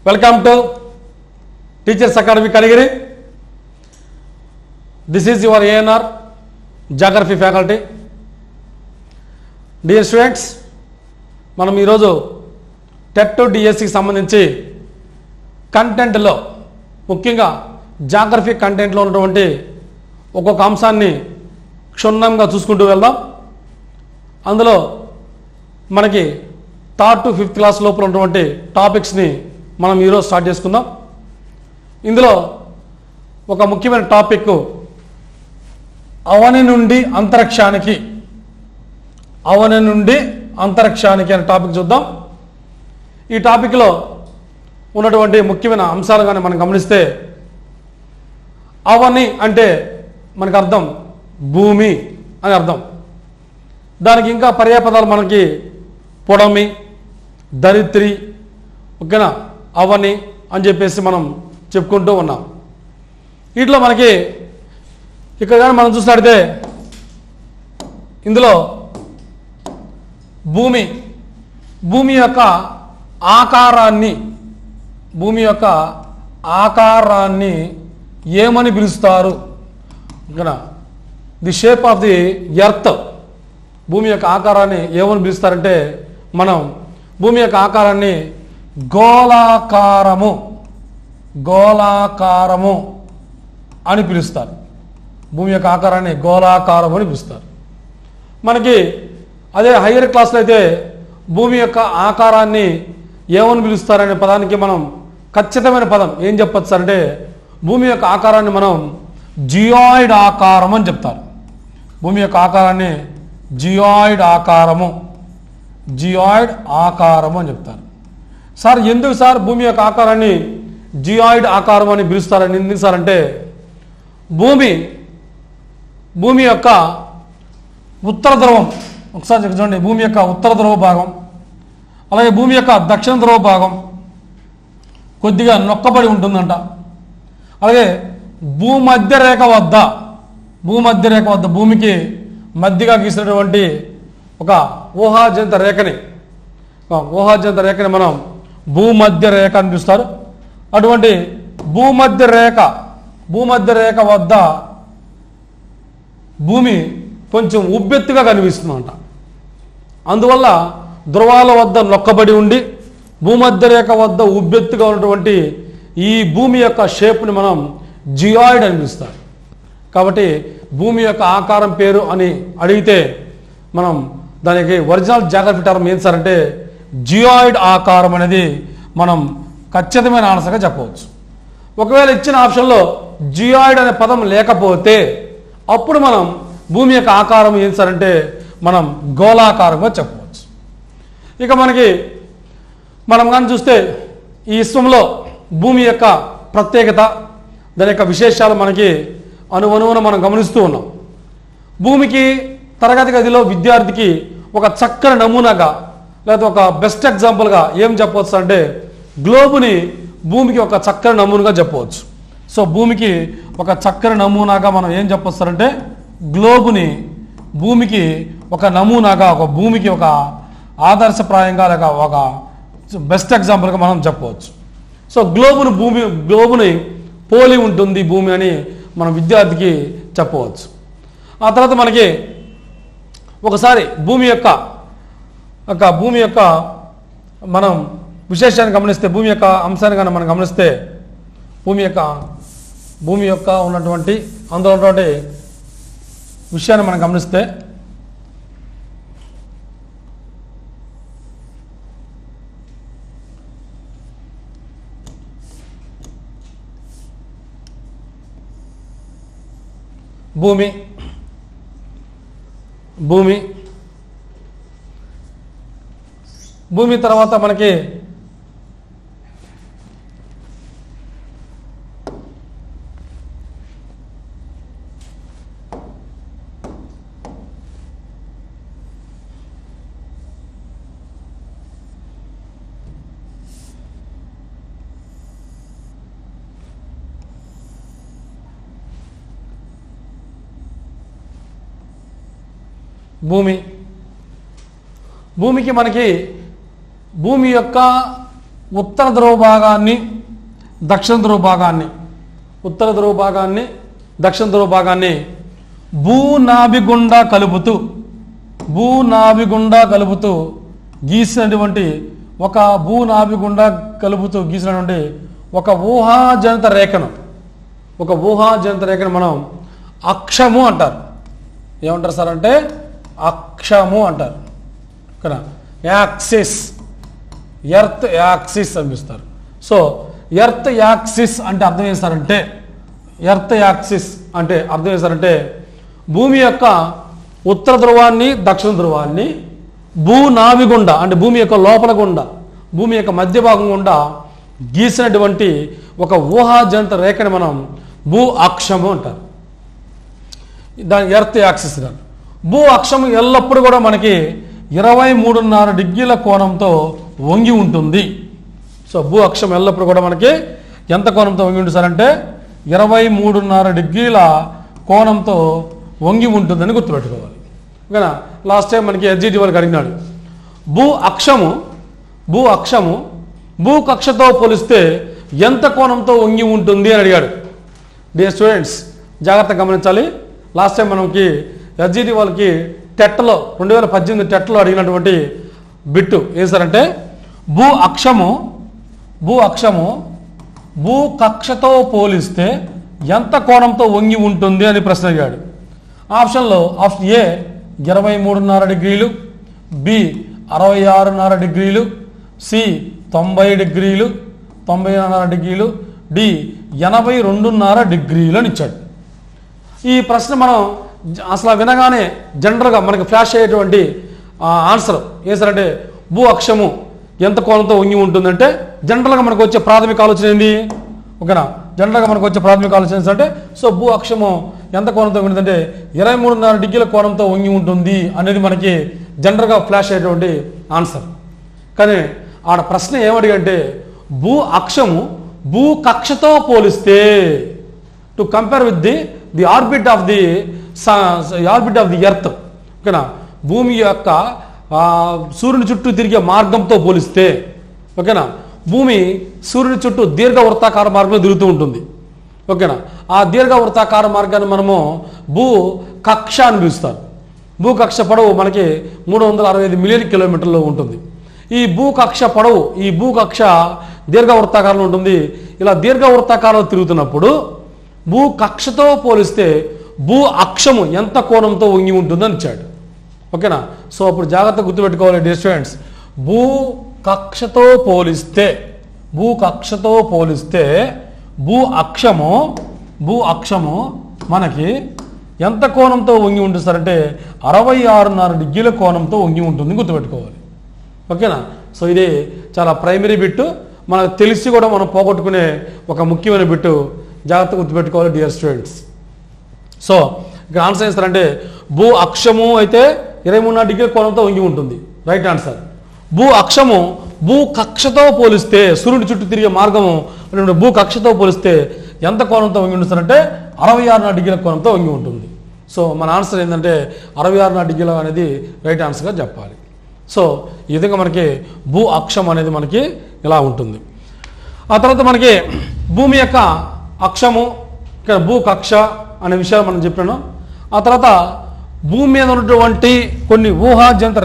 Welcome to Teachers Academy Kaligiri. This is your ANR Geography faculty. Dear students, మనం ఈరోజు TET to డిఎస్సికి సంబంధించి కంటెంట్లో ముఖ్యంగా జాగ్రఫీ కంటెంట్లో ఉన్నటువంటి ఒక్కొక్క అంశాన్ని క్షుణ్ణంగా చూసుకుంటూ వెళ్దాం. అందులో మనకి 3rd to 5th క్లాస్ లోపల ఉన్నటువంటి టాపిక్స్ని మనం ఈరోజు స్టార్ట్ చేసుకుందాం. ఇందులో ఒక ముఖ్యమైన టాపిక్ అవని నుండి అంతరిక్షానికి అనే టాపిక్ చూద్దాం. ఈ టాపిక్లో ఉన్నటువంటి ముఖ్యమైన అంశాలు కానీ మనం గమనిస్తే, అవని అంటే మనకు అర్థం భూమి అని అర్థం. దానికి ఇంకా పర్యాపదాలు మనకి పొడమి, ధరిత్రి, ఓకేనా, అవని అని చెప్పేసి మనం చెప్పుకుంటూ ఉన్నాం. వీటిలో మనకి ఇక్కడ కానీ మనం చూసినట్లయితే ఇందులో భూమి యొక్క ఆకారాన్ని ఏమని పిలుస్తారు? ఓకేనా, the shape of the earth. భూమి యొక్క ఆకారాన్ని ఏమని పిలుస్తారంటే, మనం భూమి యొక్క ఆకారాన్ని గోళాకారము అని పిలుస్తారు. భూమి యొక్క ఆకారాన్ని గోళాకారం అని పిలుస్తారు. మనకి అదే హయ్యర్ క్లాస్లో అయితే భూమి యొక్క ఆకారాన్ని ఏమని పిలుస్తారనే పదానికి మనం ఖచ్చితమైన పదం ఏం చెప్పచ్చు అంటే, భూమి యొక్క ఆకారాన్ని మనం జియాయిడ్ ఆకారం అని చెప్తారు. భూమి యొక్క ఆకారాన్ని జియాయిడ్ ఆకారము అని చెప్తారు. సార్ ఎందుకు సార్ భూమి యొక్క ఆకారాన్ని జియాయిడ్ ఆకారం అని పిలుస్తారని ఎందుకు సార్ అంటే, భూమి యొక్క ఉత్తర ధ్రువం ఒకసారి చూడండి, భూమి యొక్క ఉత్తర ధ్రువ భాగం, అలాగే భూమి యొక్క దక్షిణ ధ్రువ భాగం కొద్దిగా నొక్కబడి ఉంటుందంట. అలాగే భూమధ్య రేఖ వద్ద భూమికి మధ్యగా గీసినటువంటి ఒక ఊహాజనిత రేఖని మనం భూమధ్య రేఖ అని పిలుస్తారు. అటువంటి భూమధ్య రేఖ వద్ద భూమి కొంచెం ఉబ్బెత్తుగా కనిపిస్తుందంట. అందువల్ల ధ్రువాల వద్ద నొక్కబడి ఉండి భూమధ్య రేఖ వద్ద ఉబ్బెత్తుగా ఉన్నటువంటి ఈ భూమి యొక్క షేప్ని మనం జియాయిడ్ అని పిలుస్తాం. కాబట్టి భూమి యొక్క ఆకారం పేరు అని అడిగితే మనం దానికి ఒరిజినల్ జాగ్రఫీ టర్మ్ ఏం సార్ అంటే జియాయిడ్ ఆకారం అనేది మనం ఖచ్చితమైన ఆన్సర్గా చెప్పవచ్చు. ఒకవేళ ఇచ్చిన ఆప్షన్లో జియాయిడ్ అనే పదం లేకపోతే అప్పుడు మనం భూమి యొక్క ఆకారం ఏం సార్ అంటే మనం గోళాకారంగా చెప్పవచ్చు. ఇక మనం కానీ చూస్తే ఈ విశ్వంలో భూమి యొక్క ప్రత్యేకత, దాని యొక్క విశేషాలు మనకి అనువనువున మనం గమనిస్తూ ఉన్నాం. భూమికి తరగతి గదిలో విద్యార్థికి ఒక చక్కని నమూనాగా లేదా ఒక బెస్ట్ ఎగ్జాంపుల్గా ఏం చెప్పవచ్చు అంటే గ్లోబుని భూమికి ఒక చక్కని నమూనాగా చెప్పవచ్చు. సో భూమికి ఒక చక్కని నమూనాగా మనం ఏం చెప్పవచ్చు అంటే గ్లోబుని భూమికి ఒక నమూనాగా, భూమికి ఒక ఆదర్శప్రాయంగా లేక ఒక బెస్ట్ ఎగ్జాంపుల్గా మనం చెప్పవచ్చు. సో గ్లోబుని పోలి ఉంటుంది భూమి అని మనం విద్యార్థికి చెప్పవచ్చు. ఆ తర్వాత మనకి ఒకసారి భూమి యొక్క మనం విశేషాన్ని గమనిస్తే, భూమి యొక్క అంశాన్ని కానీ మనం గమనిస్తే భూమి యొక్క ఉన్నటువంటి అందులో ఉన్నటువంటి విషయాన్ని మనం గమనిస్తే భూమి తర్వాత మనకి భూమికి మనకి భూమి యొక్క ఉత్తర ధ్రువ భాగాన్ని దక్షిణ ధ్రువ భాగాన్ని ఉత్తర ధ్రువ భాగాన్ని దక్షిణ ధ్రువ భాగాన్ని భూనాభి గుండా కలుపుతూ గీసినటువంటి ఒక ఒక ఊహాజనిత రేఖను మనం అక్షము అంటారు. ఏమంటారు సార్ అంటే అక్షము అంటారు. ఓకేనా, యాక్సిస్, ఎర్త్ యాక్సిస్ అనిపిస్తారు. సో ఎర్త్ యాక్సిస్ అంటే అర్థం చేస్తారంటే భూమి యొక్క ఉత్తర ధ్రువాన్ని దక్షిణ ధ్రువాన్ని భూనాభి గుండా అంటే భూమి యొక్క లోపల గుండా భూమి యొక్క మధ్య భాగం గుండా గీసినటువంటి ఒక ఊహాజనిత రేఖని మనం భూ అక్షము అంటారు. దాని ఎర్త్ యాక్సిస్ గారు. భూ అక్షము ఎల్లప్పుడూ కూడా మనకి 23.5 డిగ్రీల కోణంతో వంగి ఉంటుంది. సో భూ అక్షం ఎల్లప్పుడూ కూడా మనకి ఎంత కోణంతో వంగి ఉంటుంది సార్ అంటే 23.5 డిగ్రీల కోణంతో వంగి ఉంటుందని గుర్తుపెట్టుకోవాలి. ఓకేనా, లాస్ట్ టైం మనకి ఎస్జిటి వాళ్ళకి అడిగినాడు భూ అక్షము భూకక్షతో పోలిస్తే ఎంత కోణంతో వంగి ఉంటుంది అని అడిగాడు. డియర్ స్టూడెంట్స్, జాగ్రత్తగా గమనించాలి. లాస్ట్ టైం మనకి ఎస్జిటి వాళ్ళకి టెట్లో 2018 టెట్లో అడిగినటువంటి బిట్టు ఏం సార్ అంటే భూ అక్షము భూకక్షతో పోలిస్తే ఎంత కోణంతో వంగి ఉంటుంది అని ప్రశ్న అడిగాడు. ఆప్షన్లో ఆప్షన్ ఏ 23.5 డిగ్రీలు, బి 66.5 డిగ్రీలు, సి 90 డిగ్రీలు 90.5 డిగ్రీలు, డి 82.5 డిగ్రీలు అని ఇచ్చాడు. ఈ ప్రశ్న మనం అసలు వినగానే జనరల్గా మనకి ఫ్లాష్ అయ్యేటువంటి ఆన్సర్ ఏం సార్ అంటే భూ అక్షము ఎంత కోణంతో వంగి ఉంటుందంటే జనరల్గా మనకు వచ్చే ప్రాథమిక ఆలోచన ఏంది? ఓకేనా, జనరల్గా మనకు వచ్చే ప్రాథమిక ఆలోచన అంటే సో భూ అక్షము ఎంత కోణంతో ఉంటుందంటే 23.5 డిగ్రీల కోణంతో వంగి ఉంటుంది అనేది మనకి జనరల్గా ఫ్లాష్ అయ్యేటువంటి ఆన్సర్. కానీ ఆడ ప్రశ్న ఏమడిగంటే భూ అక్షము భూకక్షతో పోలిస్తే to compare with the orbit of the earth. ఓకేనా, భూమి యొక్క సూర్యుని చుట్టూ తిరిగే మార్గంతో పోలిస్తే ఓకేనా భూమి సూర్యుని చుట్టూ దీర్ఘ వృత్తాకార మార్గంలో తిరుగుతూ ఉంటుంది. ఓకేనా, ఆ దీర్ఘ వృత్తాకార మార్గాన్ని మనము భూ కక్ష అని పిలుస్తారు. భూకక్ష పొడవు మనకి 365 మిలియన్ కిలోమీటర్లు ఉంటుంది. ఈ భూకక్ష పొడవు ఈ భూకక్ష దీర్ఘ వృత్తాకారంలో ఉంటుంది. ఇలా దీర్ఘ వృత్తాకారంలో తిరుగుతున్నప్పుడు భూకక్షతో పోలిస్తే భూ అక్షము ఎంత కోణంతో వంగి ఉంటుందని ఇచ్చాడు. ఓకేనా, సో అప్పుడు జాగ్రత్త గుర్తుపెట్టుకోవాలి డియర్ స్టూడెంట్స్. భూకక్షతో పోలిస్తే భూ అక్షము మనకి ఎంత కోణంతో వంగి ఉంటుంది సార్ అంటే 66.5 డిగ్రీల కోణంతో వంగి ఉంటుంది గుర్తుపెట్టుకోవాలి. ఓకేనా, సో ఇది చాలా ప్రైమరీ బిట్టు, మనకు తెలిసి కూడా మనం పోగొట్టుకునే ఒక ముఖ్యమైన బిట్టు. జాగ్రత్తగా గుర్తుపెట్టుకోవాలి డియర్ స్టూడెంట్స్. సో ఇక్కడ ఆన్సర్ ఏం సార్ అంటే భూ అక్షము అయితే 23.5 డిగ్రీల కోణంతో వంగి ఉంటుంది, రైట్ ఆన్సర్. భూ అక్షము భూకక్షతో పోలిస్తే సూర్యుడి చుట్టూ తిరిగే మార్గము భూకక్షతో పోలిస్తే ఎంత కోణంతో వంగి ఉంటుంది అంటే 66.5 డిగ్రీల కోణంతో వంగి ఉంటుంది. సో మన ఆన్సర్ ఏంటంటే 66.5 డిగ్రీల అనేది రైట్ ఆన్సర్గా చెప్పాలి. సో ఈ విధంగా మనకి భూ అక్షం అనేది మనకి ఇలా ఉంటుంది. ఆ తర్వాత మనకి భూమి యొక్క అక్షము ఇక్కడ భూకక్ష అనే విషయాలు మనం చెప్పాను. ఆ తర్వాత భూమి మీద ఉన్నటువంటి కొన్ని ఊహాజనిత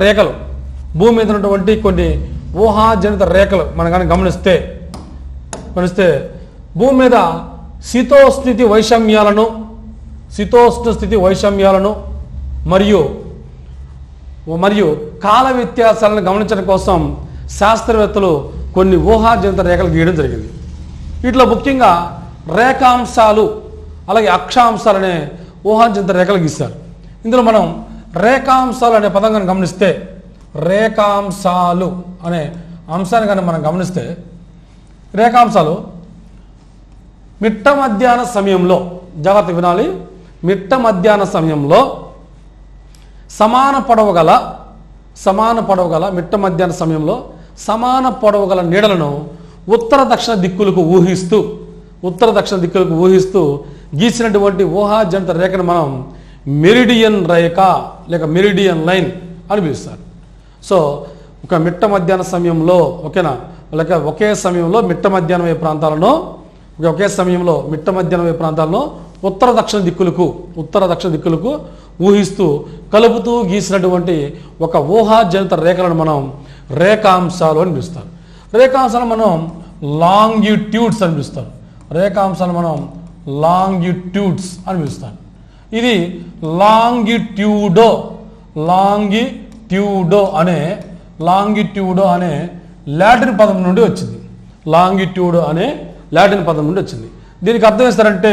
రేఖలు మనం కానీ గమనిస్తే భూమి మీద శీతోష్ణ స్థితి వైషమ్యాలను మరియు కాల వ్యత్యాసాలను గమనించడం కోసం శాస్త్రవేత్తలు కొన్ని ఊహాజనిత రేఖలు గీయడం జరిగింది. వీటిలో ముఖ్యంగా రేఖాంశాలు అలాగే అక్షాంశాలు అనే ఊహాజనిత రేఖలు గీస్తారు. ఇందులో మనం రేఖాంశాలు అనే పదం కానీ గమనిస్తే రేఖాంశాలు అనే అంశాన్ని కానీ మనం గమనిస్తే రేఖాంశాలు మిట్ట మధ్యాహ్న సమయంలో జాగ్రత్త వినాలి. మిట్ట మధ్యాహ్న సమయంలో సమాన పొడవు గల మిట్ట మధ్యాహ్న సమయంలో సమాన పొడవు గల నీడలను ఉత్తర దక్షిణ దిక్కులకు ఊహిస్తూ గీసినటువంటి ఊహాజనిత రేఖను మనం మెరిడియన్ రేఖ లేక మెరిడియన్ లైన్ అని పిలుస్తారు. సో ఒక మిట్ట మధ్యాహ్న సమయంలో ఓకేనా, లేక ఒకే సమయంలో మిట్ట మధ్యాహ్నం వైపు ప్రాంతాలను ఒకే సమయంలో మిట్ట మధ్యాహ్నం వైపు ప్రాంతాలను ఉత్తర దక్షిణ దిక్కులకు ఊహిస్తూ కలుపుతూ గీసినటువంటి ఒక ఊహాజనిత రేఖలను మనం రేఖాంశాలు అని పిలుస్తారు. రేఖాంశాలు మనం లాంగిట్యూడ్స్ అని పిలుస్తారు. రేఖాంశాలు మనం లాంగిట్యూడ్స్ అని పిలుస్తాం. ఇది లాంగిట్యూడో అనే లాటిన్ పదం నుండి వచ్చింది. లాంగిట్యూడ్ అనే లాటిన్ పదం నుండి వచ్చింది. దీనికి అర్థం చేస్తారంటే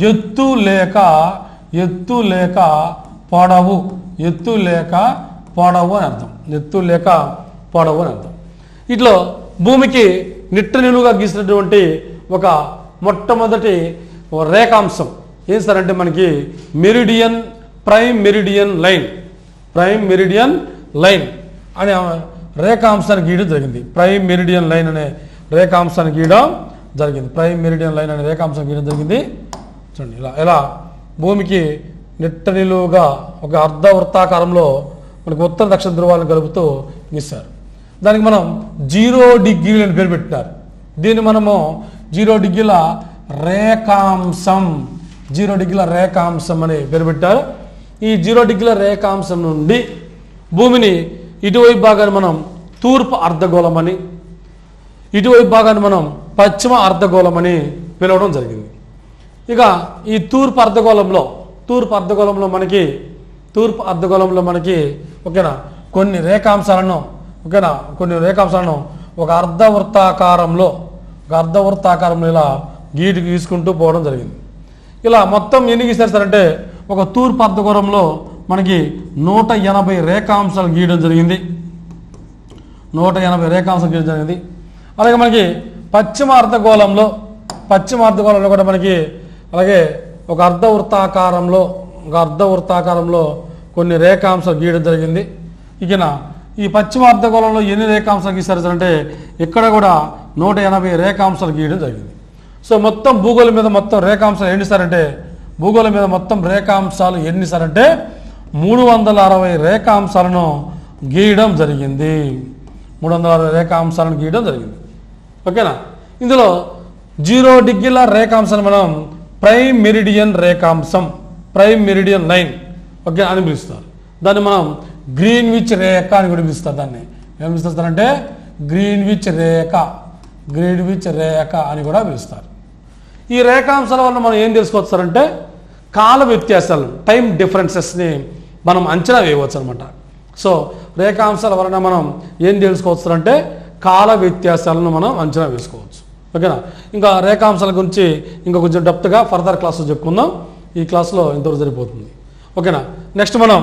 ఎత్తు లేక పొడవు, ఎత్తు లేక పొడవు అని అర్థం. ఇట్లా భూమికి నిట్ట నిలువుగా గీసినటువంటి ఒక మొట్టమొదటి రేఖాంశం ఏం సార్ అంటే మనకి ప్రైమ్ మెరిడియన్ లైన్ అనే రేఖాంశాన్ని గీయడం జరిగింది. ప్రైమ్ మెరిడియన్ లైన్ అనే రేఖాంశాన్ని గీయడం జరిగింది. చూడండి ఇలా భూమికి నిట్ట నిలువుగా ఒక అర్ధవృత్తాకారంలో మనకు ఉత్తర దక్షిణ ధ్రువాలను కలుపుతూ గీశారు. దానికి మనం 0 డిగ్రీలు అని పేరు పెట్టినారు. దీన్ని మనము 0 డిగ్రీల రేఖాంశం అని పేరు పెట్టారు. ఈ 0 డిగ్రీల రేఖాంశం నుండి భూమిని ఇటువైపు భాగాన్ని మనం తూర్పు అర్ధగోళమని, ఇటువైపు భాగాన్ని మనం పశ్చిమ అర్ధగోళమని పిలవడం జరిగింది. ఇక ఈ తూర్పు అర్ధగోళంలో మనకి ఓకేనా కొన్ని రేఖాంశాలను ఒక అర్ధవృత్తాకారంలో ఇలా గీసుకుంటూ పోవడం జరిగింది. ఇలా మొత్తం ఎన్ని గీసారు సార్ అంటే ఒక తూర్పు అర్ధగోళంలో మనకి 180 రేఖాంశాలు గీయడం జరిగింది. అలాగే మనకి పశ్చిమ అర్ధగోళంలో కూడా మనకి అలాగే ఒక అర్ధవృత్తాకారంలో కొన్ని రేఖాంశాలు గీయడం జరిగింది. ఇక ఈ పశ్చిమ అర్ధగోళంలో ఎన్ని రేఖాంశాలు గీసారు సార్ అంటే ఇక్కడ కూడా 180 రేఖాంశాలు గీయడం జరిగింది. సో మొత్తం భూగోళం మీద మొత్తం రేఖాంశాలు ఎన్ని సార్ అంటే 360 రేఖాంశాలను గీయడం జరిగింది. ఓకేనా. ఇందులో 0 డిగ్రీల రేఖాంశాన్ని మనం ప్రైమ్ మెరిడియన్ లైన్ ఓకే అని పిలుస్తారు. దాన్ని మనం గ్రీన్విచ్ రేఖ అని కూడా పిలుస్తారు. దాన్ని ఏం పిలుస్తారంటే గ్రీన్విచ్ రేఖ అని కూడా పిలుస్తారు. ఈ రేఖాంశాల వల్ల మనం ఏం తెలుసుకోవచ్చారంటే కాల వ్యత్యాసాలు, టైం డిఫరెన్సెస్ని మనం అంచనా వేయవచ్చు అనమాట. సో రేఖాంశాల వలన మనం ఏం తెలుసుకోవచ్చు అంటే కాల వ్యత్యాసాలను మనం అంచనా వేసుకోవచ్చు. ఓకేనా. ఇంకా రేఖాంశాల గురించి ఇంకా కొంచెం డెప్త్గా ఫర్దర్ క్లాస్లో చెప్పుకుందాం. ఈ క్లాస్లో ఇంతవరకు సరిపోతుంది. ఓకేనా. నెక్స్ట్ మనం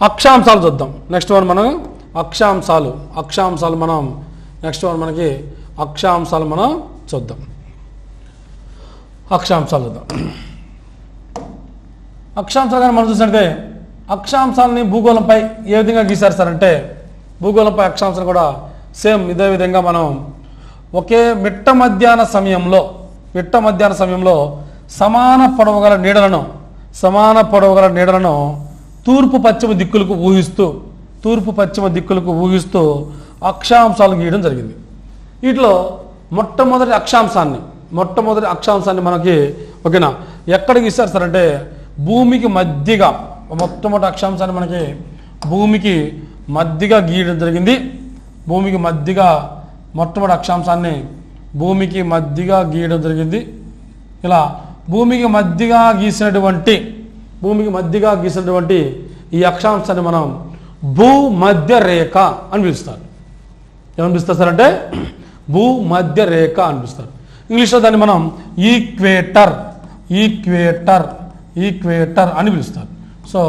అక్షాంశాలు చూద్దాం. అక్షాంశాలు మనం చూద్దాం. అక్షాంశాలు కానీ మనం చూసినట్టే అక్షాంశాలని భూగోళంపై ఏ విధంగా గీశారు సార్ అంటే భూగోళంపై అక్షాంశాలు కూడా సేమ్ ఇదే విధంగా మనం ఒకే మిట్ట మధ్యాహ్న సమయంలో సమాన పొడవు గల నీడలను తూర్పు పశ్చిమ దిక్కులకు ఊహిస్తూ అక్షాంశాలు గీయడం జరిగింది. వీటిలో మొట్టమొదటి అక్షాంశాన్ని మనకి ఓకేనా ఎక్కడ గీస్తారు సార్ అంటే భూమికి మధ్యగా మొట్టమొదటి అక్షాంశాన్ని మనకి భూమికి మధ్యగా గీయడం జరిగింది. మొట్టమొదటి అక్షాంశాన్ని భూమికి మధ్యగా గీయడం జరిగింది. ఇలా భూమికి మధ్యగా గీసినటువంటి ఈ అక్షాంశాన్ని మనం భూమధ్య రేఖ అని పిలుస్తారు. ఏమని పిలుస్తారు సార్ అంటే భూమధ్య రేఖ అని పిలుస్తారు. ఇంగ్లీష్లో దాన్ని మనం ఈక్వేటర్ అని పిలుస్తారు. సో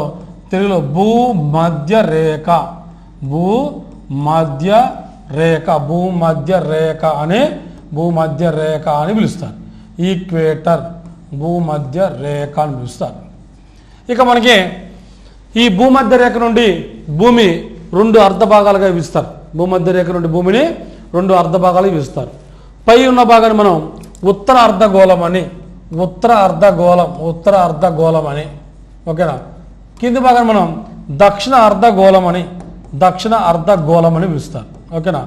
తెలుగులో భూమధ్య రేఖ అని పిలుస్తారు. ఈక్వేటర్ భూమధ్య రేఖ అని పిలుస్తారు. ఇక మనకి ఈ భూమధ్య రేఖ నుండి భూమి 2 అర్ధ భాగాలుగా విభజిస్తారు. భూమిని 2 అర్ధ భాగాలుగా విభజిస్తారు. పై ఉన్న భాగాన్ని మనం ఉత్తర అర్ధగోళం అని ఓకేనా. కింది భాగాన్ని మనం దక్షిణ అర్ధగోళం దక్షిణ అర్ధగోళం అని పిలుస్తారు. ఓకేనా.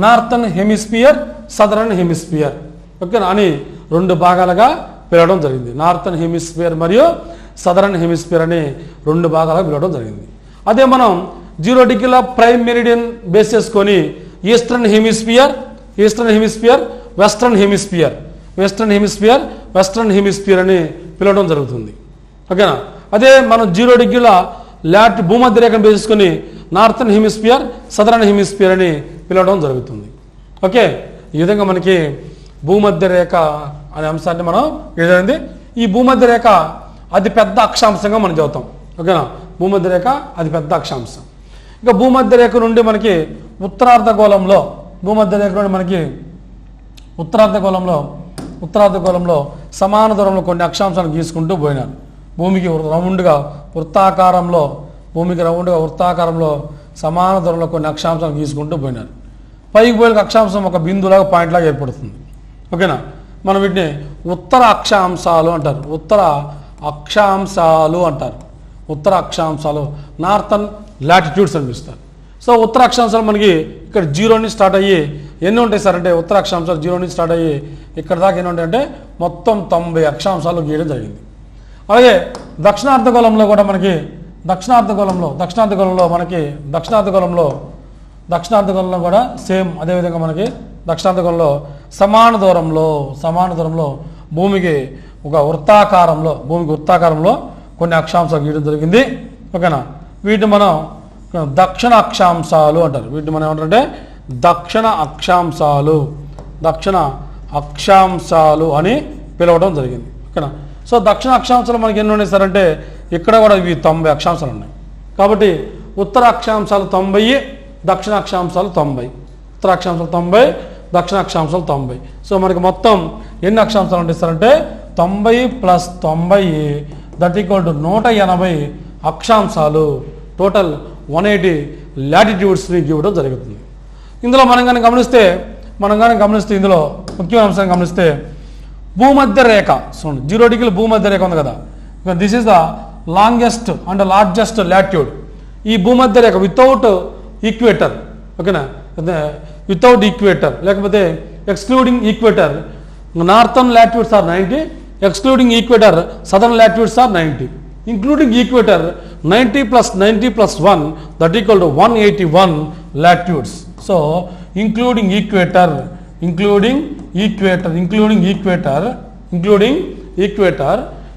నార్థన్ హెమిస్ఫియర్, సదరన్ హెమిస్ఫియర్, ఓకేనా అని 2 భాగాలుగా పిలవడం జరిగింది. నార్థన్ హెమిస్ఫియర్ మరియు సదరన్ హెమిస్ఫియర్ అని 2 భాగాలుగా పిలవడం జరిగింది. అదే మనం 0 డిగ్రీల ప్రైమ్ మెరిడియన్ బేస్ చేసుకొని ఈస్టర్న్ హెమిస్ఫియర్, వెస్ట్రన్ హెమిస్ఫియర్ అని పిలవడం జరుగుతుంది. ఓకేనా. అదే మనం 0 డిగ్రీల భూమధ్య రేఖను బేస్ చేసుకొని నార్థన్ హెమిస్ఫియర్, సదరన్ హెమిస్ఫియర్ అని పిలవడం జరుగుతుంది. ఓకే. ఈ విధంగా మనకి భూమధ్య రేఖ అనే అంశాన్ని మనం ఏదైంది. ఈ భూమధ్య రేఖ అతి పెద్ద అక్షాంశంగా మనం చదువుతాం. ఓకేనా. భూమధ్య రేఖ అతి పెద్ద అక్షాంశం. ఇక భూమధ్య రేఖ నుండి మనకి ఉత్తరార్ధగోళంలో ఉత్తరార్ధగోళంలో సమాన దూరంలో కొన్ని అక్షాంశాలు గీసుకుంటూ పోయినారు. భూమికి వృత్తాకారంలో సమాన దూరంలో కొన్ని అక్షాంశాలు గీసుకుంటూ పోయినారు. పైకి పోయిన అక్షాంశం ఒక బిందులాగా పాయింట్లాగా ఏర్పడుతుంది. ఓకేనా. మనం వీటిని ఉత్తర అక్షాంశాలు అంటారు. నార్థన్ లాటిట్యూడ్స్ అనిపిస్తారు. సో ఉత్తర అక్షాంశాలు మనకి ఇక్కడ 0 నుంచి స్టార్ట్ అయ్యి ఎన్ని ఉంటాయి సార్ అంటే ఉత్తర అక్షాంశాలు 0 నుంచి స్టార్ట్ అయ్యి ఇక్కడ దాకా ఎన్ని ఉంటాయంటే మొత్తం 90 అక్షాంశాలు గీయడం జరిగింది. అలాగే దక్షిణార్ధగోళంలో కూడా సేమ్ అదేవిధంగా మనకి దక్షిణార్ధగోళంలో సమాన దూరంలో భూమికి వృత్తాకారంలో కొన్ని అక్షాంశాలు గీయడం జరిగింది. ఓకేనా. వీటిని మనం దక్షిణ అక్షాంశాలు అంటారు. వీటిని మనం ఏమంటారంటే దక్షిణ అక్షాంశాలు అని పిలవడం జరిగింది. ఓకేనా. సో దక్షిణ అక్షాంశాలు మనకి ఎన్ని ఉన్నాయి సార్ అంటే ఇక్కడ కూడా ఇవి 90 అక్షాంశాలు ఉన్నాయి. కాబట్టి ఉత్తర అక్షాంశాలు 90, దక్షిణ అక్షాంశాలు 90. ఉత్తర అక్షాంశాలు 90, దక్షిణ అక్షాంశాలు 90. సో మనకి మొత్తం ఎన్ని అక్షాంశాలు ఉంటాయి సార్ అంటే 90 + 90 దట్ ఈక్వల్ టు 180 అక్షాంశాలు, టోటల్ 180 లాటిట్యూడ్స్ని ఇవ్వడం జరుగుతుంది. ఇందులో మనం కానీ గమనిస్తే ఇందులో ముఖ్యమైన అంశాన్ని గమనిస్తే భూమధ్య రేఖ చూడండి 0 డిగ్రీల భూమధ్య రేఖ ఉంది కదా. This is the longest and largest latitude. ఈ భూమధ్య రేఖ వితౌట్ ఈక్వేటర్, ఓకేనా, వితౌట్ ఈక్వేటర్ లేకపోతే excluding equator northern latitudes are 90, excluding equator southern latitudes are 90, including equator 90 + 90 + 1 that equal to 181 latitudes. So including equator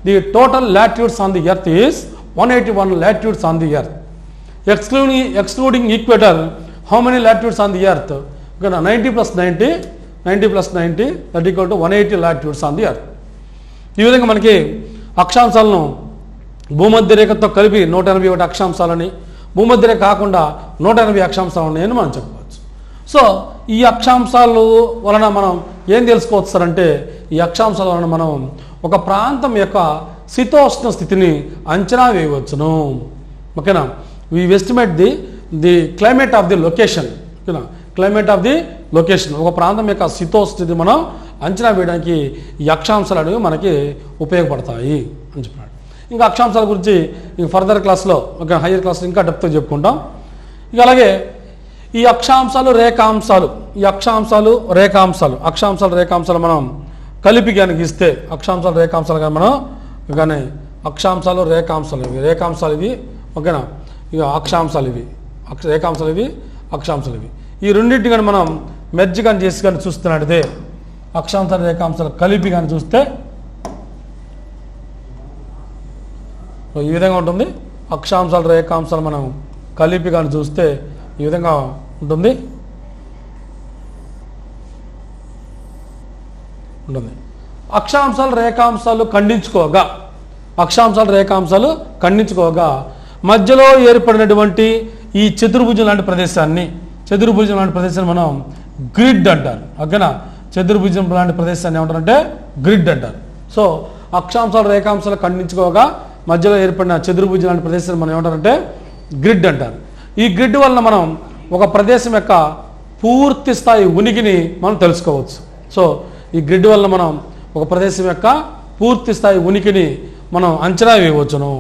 the total latitudes on the earth is 181 latitudes on the earth. Excluding equator, how many latitudes on the earth? 90 + 90 that equal to 180 latitudes on the earth. ఈ విధంగా మనకి అక్షాంశాలను భూమధ్య రేఖతో కలిపి 181 అక్షాంశాలని, భూమధ్య రేఖ కాకుండా 180 అక్షాంశాలు ఉన్నాయని మనం చెప్పవచ్చు. సో ఈ అక్షాంశాలు వలన మనం ఏం తెలుసుకోవచ్చు సార్ అంటే ఈ అక్షాంశాల వలన మనం ఒక ప్రాంతం యొక్క శీతోష్ణ స్థితిని అంచనా వేయవచ్చును. ఓకేనా. We estimate the climate of the location. ఓకేనా. క్లైమేట్ ఆఫ్ ది లొకేషన్, ఒక ప్రాంతం యొక్క శీతోష్ణ స్థితి మనం అంచనా వేయడానికి ఈ అక్షాంశాలు అనేవి మనకి ఉపయోగపడతాయి అని చెప్పాడు. ఇంకా అక్షాంశాల గురించి ఫర్దర్ క్లాస్లో ఒక హయ్యర్ క్లాస్లో ఇంకా డెప్త్గా చెప్పుకుంటాం. ఇక అలాగే ఈ అక్షాంశాలు రేఖాంశాలు మనం కలిపి కానీ గీస్తే రేఖాంశాలు ఇవి ఓకేనా. ఇక అక్షాంశాలు ఇవి ఈ రెండింటి కానీ మనం మెర్జ్ కానీ చేసి కానీ చూస్తున్నట్టే అక్షాంశాలు రేఖాంశాలు కలిపి కానీ చూస్తే ఈ విధంగా ఉంటుంది. అక్షాంశాలు రేఖాంశాలు మనం కలిపి కానీ చూస్తే ఈ విధంగా ఉంటుంది. అక్షాంశాలు రేఖాంశాలు ఖండించుకోగా మధ్యలో ఏర్పడినటువంటి ఈ చతుర్భుజం లాంటి ప్రదేశాన్ని మనం గ్రిడ్ అంటారు. ఓకేనా. చతుర్భుజం లాంటి ప్రదేశాన్ని ఏమంటారంటే గ్రిడ్ అంటారు. సో అక్షాంశాలు రేఖాంశాలు ఖండించుకోగా మధ్యలో ఏర్పడిన చతుర్భుజం లాంటి ప్రదేశాన్ని మనం ఏమంటారంటే గ్రిడ్ అంటారు. ఈ గ్రిడ్ వలన మనం ఒక ప్రదేశం యొక్క పూర్తి స్థాయి ఉనికిని మనం తెలుసుకోవచ్చు. సో ఈ గ్రిడ్ వలన మనం ఒక ప్రదేశం యొక్క పూర్తి స్థాయి ఉనికిని మనం అంచనా వేయవచ్చును.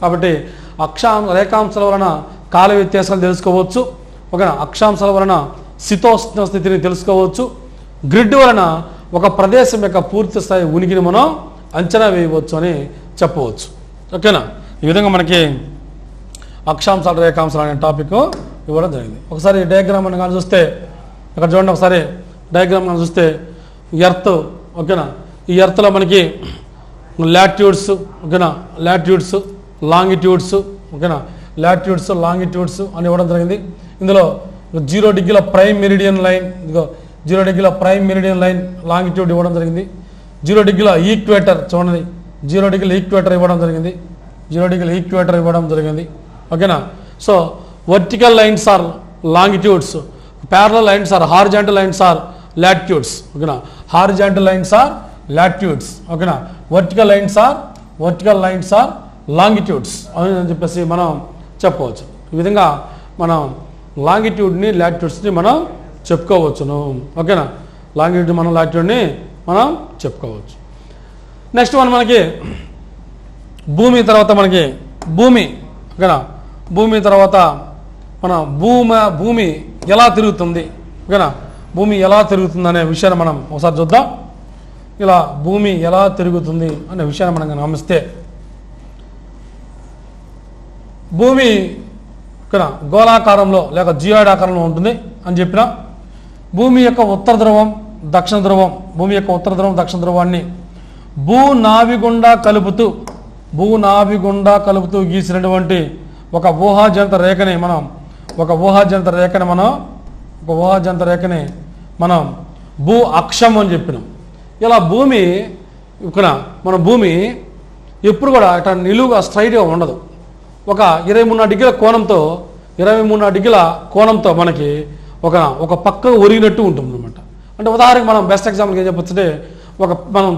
కాబట్టి రేఖాంశాల వలన కాల వ్యత్యాసాలు తెలుసుకోవచ్చు. ఓకేనా, అక్షాంశాల వలన శీతోష్ణ స్థితిని తెలుసుకోవచ్చు. గ్రిడ్ వలన ఒక ప్రదేశం యొక్క పూర్తి స్థాయి ఉనికిని మనం అంచనా వేయవచ్చు అని చెప్పవచ్చు. ఓకేనా, ఈ విధంగా మనకి అక్షాంశాలు రేఖాంశాలు అనే టాపిక్ ఇవ్వడం జరిగింది. ఒకసారి డయాగ్రామ్ అని కానీ చూస్తే ఇక్కడ చూడండి, ఒకసారి డయాగ్రామ్ కానీ చూస్తే ఎర్త్. ఓకేనా, ఈ ఎర్త్లో మనకి లాటిట్యూడ్స్, ఓకేనా, లాటిట్యూడ్స్, లాంగిట్యూడ్స్, ఓకేనా, లాటిట్యూడ్స్, లాంగిట్యూడ్స్ అని ఇవ్వడం జరిగింది. ఇందులో 0 డిగ్రీల ప్రైమ్ మెరిడియన్ లైన్, ఇదిగో 0 డిగ్రీల ప్రైమ్ మెరిడియన్ లైన్ లాంగిట్యూడ్ ఇవ్వడం జరిగింది. 0 డిగ్రీల ఈక్వేటర్ చూడండి, 0 డిగ్రీల ఈక్వేటర్ ఇవ్వడం జరిగింది. 0 డిగ్రీల ఈక్వేటర్ ఇవ్వడం జరిగింది. ఓకేనా, so vertical lines are longitudes, parallel lines are horizontal lines are latitudes. ఓకేనా, హారిజాంటల్ లైన్స్ ఆర్ లాటిట్యూడ్స్. ఓకేనా, వర్టికల్ లైన్స్ ఆర్ లాంగిట్యూడ్స్ అని చెప్పేసి మనం చెప్పవచ్చు. ఈ విధంగా మనం లాంగిట్యూడ్ని లాటిట్యూడ్స్ని మనం చెప్పుకోవచ్చును. ఓకేనా, లాంగిట్యూడ్ మనం లాటిట్యూడ్ని మనం చెప్పుకోవచ్చు. నెక్స్ట్ మనకి భూమి తర్వాత మనకి భూమి. ఓకేనా, భూమి తర్వాత మన భూమి ఎలా తిరుగుతుంది, ఓకేనా, భూమి ఎలా తిరుగుతుంది అనే విషయాన్ని మనం ఒకసారి చూద్దాం. ఇలా భూమి ఎలా తిరుగుతుంది అనే విషయాన్ని మనం గమనిస్తే, భూమి ఇక్కడ గోళాకారంలో లేక జియాయిడ్ ఆకారంలో ఉంటుంది అని చెప్పిన. భూమి యొక్క ఉత్తర ధ్రువం, దక్షిణ ధ్రువం, భూమి యొక్క ఉత్తర ధ్రువం దక్షిణ ధ్రువాన్ని భూనాభి గుండా కలుపుతూ గీసినటువంటి ఒక ఊహాజనిత రేఖని మనం భూ అక్షం అని చెప్పినాం. ఇలా భూమి ఇక్కడ మన భూమి ఎప్పుడు కూడా ఇట్లా నిలువుగా స్ట్రైట్గా ఉండదు. ఒక 23 డిగ్రీల కోణంతో మనకి ఒక పక్క ఒరిగినట్టు ఉంటుంది అనమాట. అంటే ఉదాహరణకి మనం బెస్ట్ ఎగ్జాంపుల్కి ఏం చెప్పొచ్చు అంటే, మనం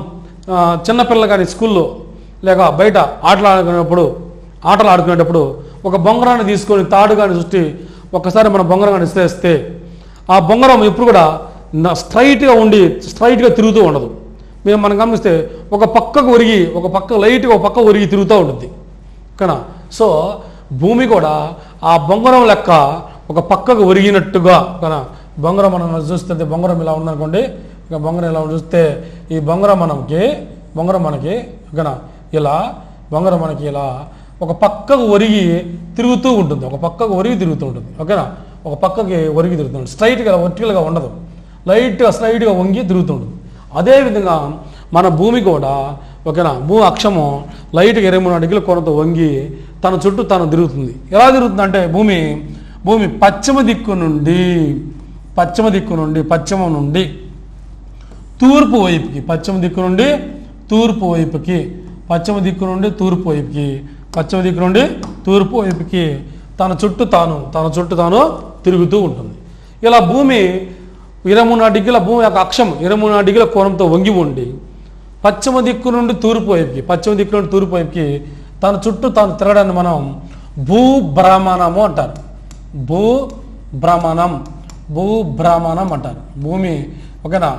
చిన్నపిల్లలు కానీ స్కూల్లో లేక బయట ఆటలు ఆడుకునేటప్పుడు ఒక బొంగరాన్ని తీసుకొని తాడు కానీ చుట్టి ఒక్కసారి మన బొంగరం కానీ ఇస్తే ఆ బొంగరం ఎప్పుడు కూడా స్ట్రైట్గా తిరుగుతూ ఉండదు. మనం గమనిస్తే ఒక పక్కకు ఒరిగి లైట్గా ఒక పక్క ఒరిగి తిరుగుతూ ఉంటుంది. ఓకేనా, సో భూమి కూడా ఆ బొంగరం లెక్క ఒక పక్కకు ఒరిగినట్టుగా. ఓకేనా, బొంగరం మనం చూస్తే బొంగరం ఇలా ఉందనుకోండి, ఇక బొంగరం ఇలా చూస్తే ఈ బొంగరం మనకి ఓకేనా ఇలా బొంగరం మనకి ఇలా ఒక పక్కకు ఒరిగి తిరుగుతూ ఉంటుంది. ఓకేనా, ఒక పక్కకి ఒరిగి తిరుగుతుంది. స్ట్రైట్గా వర్టికల్గా ఉండదు, స్ట్రైట్గా వంగి తిరుగుతుంటుంది. అదేవిధంగా మన భూమి కూడా ఓకేనా, భూ అక్షము లైట్గా 23 డిగ్రీల కోణంతో వంగి తన చుట్టూ తాను తిరుగుతుంది. ఎలా తిరుగుతుంది అంటే భూమి పశ్చిమ దిక్కు నుండి తూర్పు వైపుకి తన చుట్టూ తాను తిరుగుతూ ఉంటుంది. ఇలా భూమి 23 డిగ్రీల భూమి యొక్క అక్షం 23 డిగ్రీల కోణంతో వంగి ఉండి పశ్చిమ దిక్కు నుండి తూర్పు వైపుకి తన చుట్టూ తాను తిరగడాన్ని మనం భూభ్రమణము అంటారు. భూభ్రమణం అంటారు. భూమి ఓకేనా,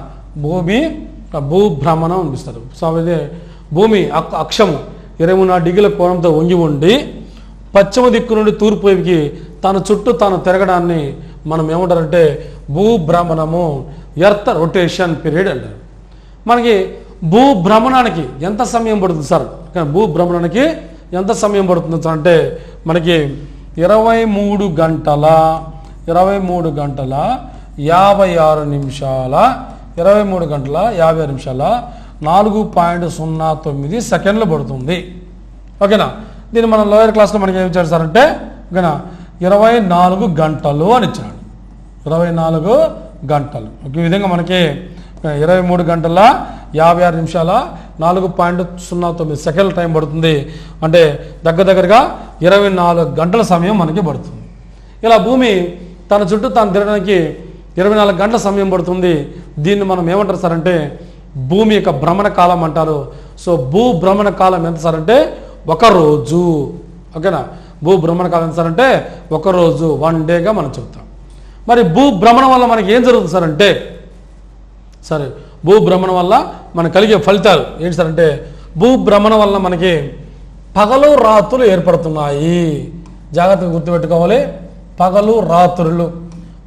భూభ్రమణం అనిపిస్తారు. సో అదే భూమి అక్షము 23 డిగ్రీల కోణంతో వంగి ఉండి పశ్చిమ దిక్కు నుండి తూర్పు వైపుకి తన చుట్టూ తాను తిరగడాన్ని మనం ఏమంటారంటే భూభ్రమణము, ఎర్త్ రొటేషన్ పీరియడ్ అంటారు. మనకి భూభ్రమణానికి ఎంత సమయం పడుతుంది సార్? భూభ్రమణానికి ఎంత సమయం పడుతుంది సార్ అంటే మనకి 23 గంటల 56 నిమిషాల 4.09 సెకండ్లు పడుతుంది. ఓకేనా, దీన్ని మనం లోయర్ క్లాస్లో మనకి ఏం ఇచ్చారు సార్ అంటే ఓకేనా 24 గంటలు అని ఇచ్చాడు. 24 గంటలు. ఈ విధంగా మనకి 23 గంటల 56 నిమిషాల 4.09 సెకండ్ల టైం పడుతుంది. అంటే దగ్గరగా 24 గంటల సమయం మనకి పడుతుంది. ఇలా భూమి తన చుట్టూ తాను తిరగడానికి 24 గంటల సమయం పడుతుంది. దీన్ని మనం ఏమంటారు సార్ అంటే భూమి యొక్క భ్రమణ కాలం అంటారు. సో భూభ్రమణ కాలం ఎంత సార్ అంటే 1 రోజు. ఓకేనా, భూభ్రమణ కాలం ఎంత సార్ అంటే 1 రోజు, 1 డేగా మనం చెప్తాం. మరి భూభ్రమణం వల్ల మనకి ఏం జరుగుతుంది సార్ అంటే సరే భూభ్రమణం వల్ల మనకు కలిగే ఫలితాలు ఏంటి సార్ అంటే భూభ్రమణం వల్ల మనకి పగలు రాత్రులు ఏర్పడుతున్నాయి. జాగ్రత్తగా గుర్తుపెట్టుకోవాలి.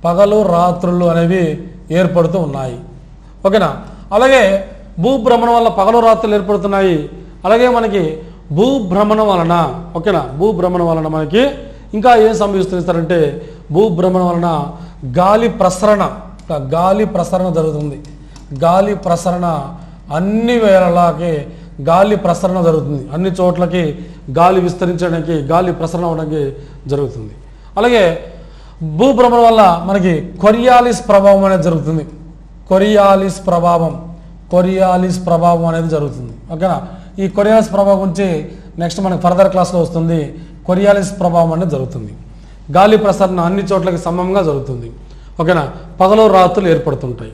పగలు రాత్రులు అనేవి ఏర్పడుతూ ఉన్నాయి. ఓకేనా. అలాగే భూభ్రమణం వల్ల పగలు రాత్రులు ఏర్పడుతున్నాయి. అలాగే మనకి భూభ్రమణం వలన భూభ్రమణం వలన మనకి ఇంకా ఏం సంభవిస్తుందంటే భూభ్రమణం వలన గాలి ప్రసరణ జరుగుతుంది. గాలి ప్రసరణ అన్ని వేళలకి గాలి ప్రసరణ జరుగుతుంది. అన్ని చోట్లకి గాలి విస్తరించడానికి గాలి ప్రసరణ అవడానికి జరుగుతుంది. అలాగే భూభ్రమణం వల్ల మనకి కొరియాలిస్ ప్రభావం అనేది జరుగుతుంది. కొరియాలిస్ ప్రభావం అనేది జరుగుతుంది. ఓకేనా. ఈ కొరియాలిస్ ప్రభావం గురించి నెక్స్ట్ మనకి ఫర్దర్ క్లాస్లో వస్తుంది. కొరియాలిస్ ప్రభావం అనేది జరుగుతుంది. గాలి ప్రసరణ అన్ని చోట్లకి సమంగా జరుగుతుంది. ఓకేనా. పగలు రాత్రులు ఏర్పడుతుంటాయి.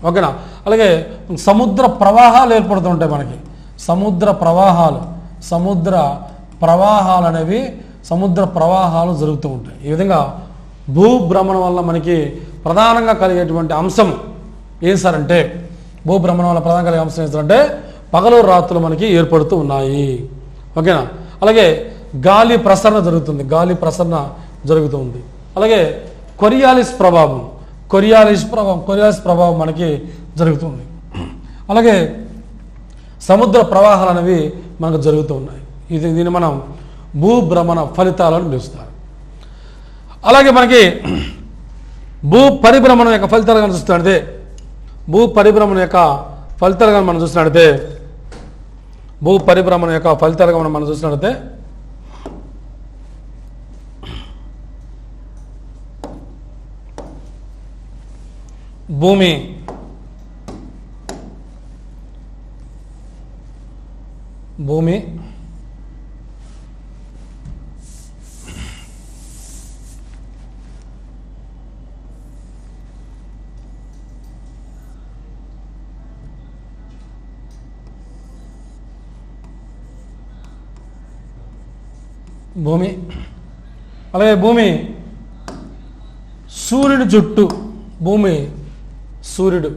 ఓకేనా. అలాగే సముద్ర ప్రవాహాలు ఏర్పడుతుంటాయి. మనకి సముద్ర ప్రవాహాలు జరుగుతూ ఉంటాయి. ఈ విధంగా భూభ్రమణం వల్ల మనకి ప్రధానంగా కలిగేటువంటి అంశం ఏం సార్ అంటే భూభ్రమణం వల్ల ప్రధానంగా కలిగే అంశం ఏంటంటే పగలు రాత్రులు మనకి ఏర్పడుతూ ఉన్నాయి. ఓకేనా. అలాగే గాలి ప్రసరణ జరుగుతూ ఉంది. అలాగే కొరియాలిస్ ప్రభావం మనకి జరుగుతుంది. అలాగే సముద్ర ప్రవాహాలు అనేవి మనకు జరుగుతూ ఉన్నాయి. దీన్ని మనం భూభ్రమణ ఫలితాలను పిలుస్తారు. అలాగే మనకి భూ పరిభ్రమణం యొక్క ఫలితాలు కానీ చూస్తున్నట్టే భూమి అలాగే భూమి సూర్యుడి చుట్టూ సూర్యుడు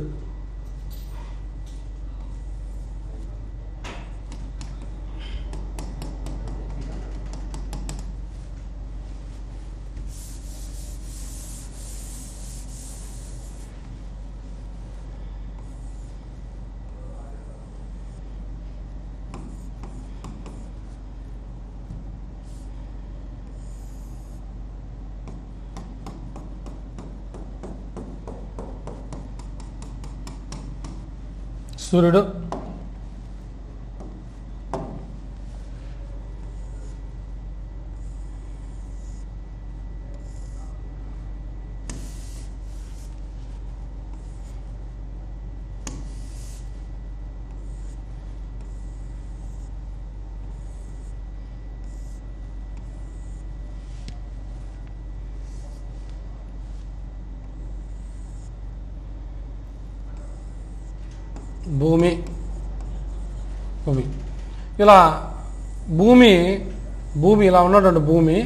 భూమి ఇలా భూమి ఇలా ఉన్నటువంటి భూమి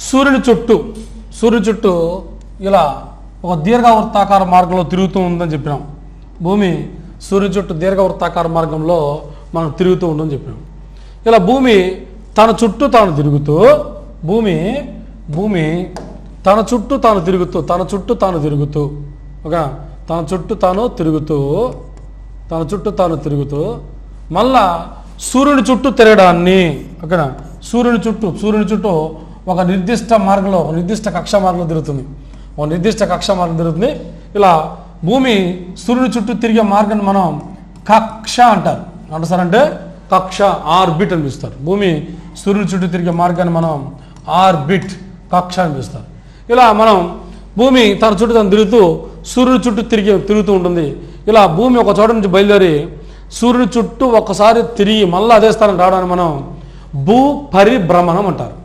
సూర్యుని చుట్టూ ఇలా ఒక దీర్ఘవృత్తాకార మార్గంలో తిరుగుతూ ఉందని చెప్పినాం. భూమి సూర్యుని చుట్టూ దీర్ఘవృత్తాకార మార్గంలో మనం తిరుగుతూ ఉందని చెప్పినాం. ఇలా భూమి తన చుట్టూ తాను తిరుగుతూ ఒక తన చుట్టూ తాను తిరుగుతూ మళ్ళా సూర్యుని చుట్టూ తిరగడాన్ని ఓకేనా. సూర్యుని చుట్టూ ఒక నిర్దిష్ట మార్గంలో కక్షా మార్గంలో తిరుగుతుంది. ఇలా భూమి సూర్యుని చుట్టూ తిరిగే మార్గాన్ని మనం కక్ష అంటారు. సార్ అంటే కక్ష ఆర్బిట్ అని పిలుస్తారు. భూమి సూర్యుని చుట్టూ తిరిగే మార్గాన్ని మనం ఆర్బిట్ కక్ష అని పిలుస్తారు. ఇలా మనం భూమి తన చుట్టూ తను తిరుగుతూ సూర్యుని చుట్టూ తిరుగుతూ ఉంటుంది. ఇలా భూమి ఒక చోట నుంచి బయలుదేరి సూర్యుని చుట్టూ ఒకసారి తిరిగి మళ్ళీ అదే స్థానం రావడానికి మనం భూ పరిభ్రమణం అంటారు.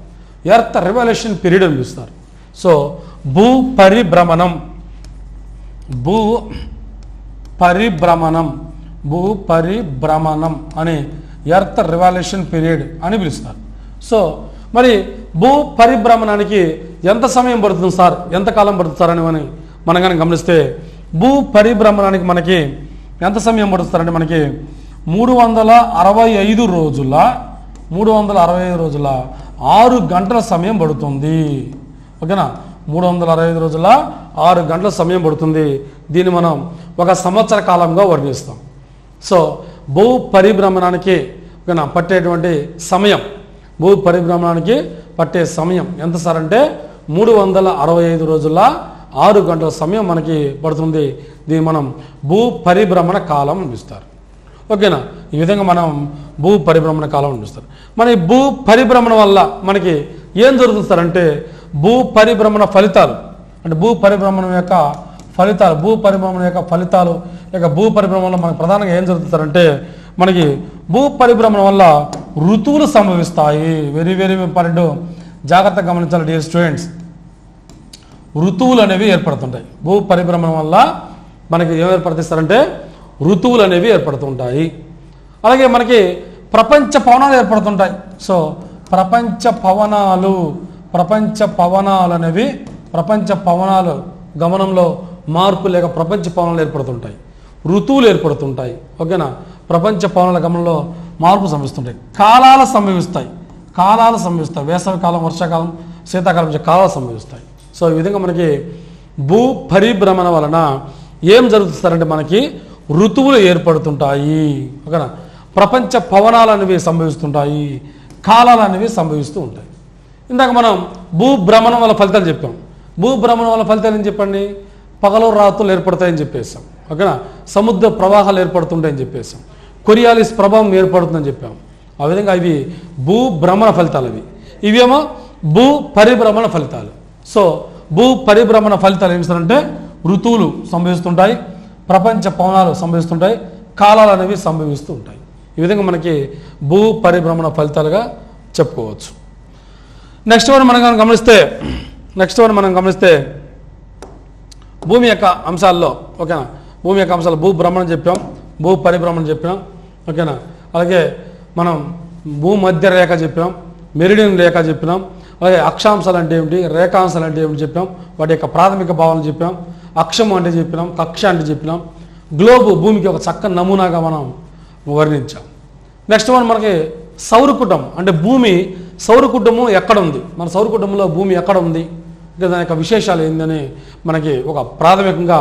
ఎర్త్ రివల్యూషన్ పీరియడ్ అని పిలుస్తారు. సో భూ పరిభ్రమణం అని ఎర్త్ రివల్యూషన్ పీరియడ్ అని పిలుస్తారు. సో మరి భూ పరిభ్రమణానికి ఎంత సమయం పడుతుంది సార్, ఎంత కాలం పడుతుంది సార్ అని మనం కానీ గమనిస్తే భూ పరిభ్రమణానికి మనకి ఎంత సమయం పడుతుందంటే మనకి 365 రోజుల 365 రోజుల 6 గంటల సమయం పడుతుంది. ఓకేనా, 365 రోజుల 6 గంటల సమయం పడుతుంది. దీన్ని మనం ఒక సంవత్సర కాలంగా వర్ణిస్తాం. సో భూ పరిభ్రమణానికి పట్టేటువంటి సమయం, భూ పరిభ్రమణానికి పట్టే సమయం ఎంత సార్ అంటే 365 రోజుల 6 గంటల సమయం మనకి పడుతుంది. దీన్ని మనం భూ పరిభ్రమణ కాలం అనిపిస్తారు. ఓకేనా, ఈ విధంగా మనం భూ పరిభ్రమణ కాలం అనిపిస్తారు. మన ఈ భూ పరిభ్రమణ వల్ల మనకి ఏం జరుగుతుంది సార్ అంటే భూ పరిభ్రమణ ఫలితాలు, అంటే భూ పరిభ్రమణం యొక్క ఫలితాలు, భూ పరిభ్రమణ యొక్క ఫలితాలు లేక భూ పరిభ్రమణలో మనకు ప్రధానంగా ఏం జరుగుతుందంటే మనకి భూ పరిభ్రమణ వల్ల ఋతువులు సంభవిస్తాయి. వెరీ వెరీ ఇంపార్టెంట్, జాగ్రత్తగా గమనించాలి డియర్ స్టూడెంట్స్. ఋతువులు అనేవి ఏర్పడుతుంటాయి. భూ పరిభ్రమణ వల్ల మనకి ఏం ఏర్పడుతారంటే ఋతువులు అనేవి ఏర్పడుతుంటాయి. అలాగే మనకి ప్రపంచ పవనాలు ఏర్పడుతుంటాయి. సో ప్రపంచ పవనాలు అనేవి ప్రపంచ పవనాలు గమనంలో మార్పు లేక ప్రపంచ పవనాలు ఏర్పడుతుంటాయి, ఋతువులు ఏర్పడుతుంటాయి. ఓకేనా, ప్రపంచ పవనాల గమనంలో మార్పు సంభవిస్తుంటాయి. కాలాలు సంభవిస్తాయి, వేసవికాలం, వర్షాకాలం, శీతాకాలం కాలాలు సంభవిస్తాయి. సో ఈ విధంగా మనకి భూ పరిభ్రమణ వలన ఏం జరుగుతుందంటే మనకి ఋతువులు ఏర్పడుతుంటాయి. ఓకేనా, ప్రపంచ పవనాలు అనేవి సంభవిస్తుంటాయి, కాలాలు అనేవి సంభవిస్తూ ఉంటాయి. ఇందాక మనం భూభ్రమణం వల్ల ఫలితాలు చెప్పాం. భూభ్రమణం వల్ల ఫలితాలు ఏం చెప్పండి, పగలు రాత్రులు ఏర్పడతాయని చెప్పేసాం. ఓకేనా, సముద్ర ప్రవాహాలు ఏర్పడుతుంటాయని చెప్పేసాం, కొరియాలిస్ ప్రభావం ఏర్పడుతుందని చెప్పాం. ఆ విధంగా ఇవి భూభ్రమణ ఫలితాలు. ఇవేమో భూ పరిభ్రమణ ఫలితాలు. సో భూ పరిభ్రమణ ఫలితాలు ఏం సార్ అంటే ఋతువులు సంభవిస్తుంటాయి, ప్రపంచ పవనాలు సంభవిస్తుంటాయి, కాలాలు అనేవి సంభవిస్తూ ఉంటాయి. ఈ విధంగా మనకి భూ పరిభ్రమణ ఫలితాలుగా చెప్పుకోవచ్చు. నెక్స్ట్ వన్ మనం గమనిస్తే భూమి యొక్క అంశాల్లో, ఓకేనా, భూమి యొక్క అంశాలు భూభ్రమణం చెప్పాం, భూ పరిభ్రమణం చెప్పాం. ఓకేనా, అలాగే మనం భూమధ్య రేఖ చెప్పాం, మెరిడియన్ రేఖ చెప్పినాం, అలాగే అక్షాంశాలు అంటే ఏమిటి, రేఖాంశాలు అంటే ఏమిటి చెప్పాం, వాటి యొక్క ప్రాథమిక భావనలు చెప్పాం, అక్షం అంటే చెప్పినాం, కక్ష అంటే చెప్పినాం, గ్లోబు భూమికి ఒక చక్కని నమూనాగా మనం వర్ణించాం. నెక్స్ట్ వన్ మనకి సౌర కుటుంబం, అంటే భూమి సౌర కుటుంబం ఎక్కడ ఉంది, మన సౌర కుటుంబంలో భూమి ఎక్కడ ఉంది, దాని యొక్క విశేషాలు ఏందని మనకి ఒక ప్రాథమికంగా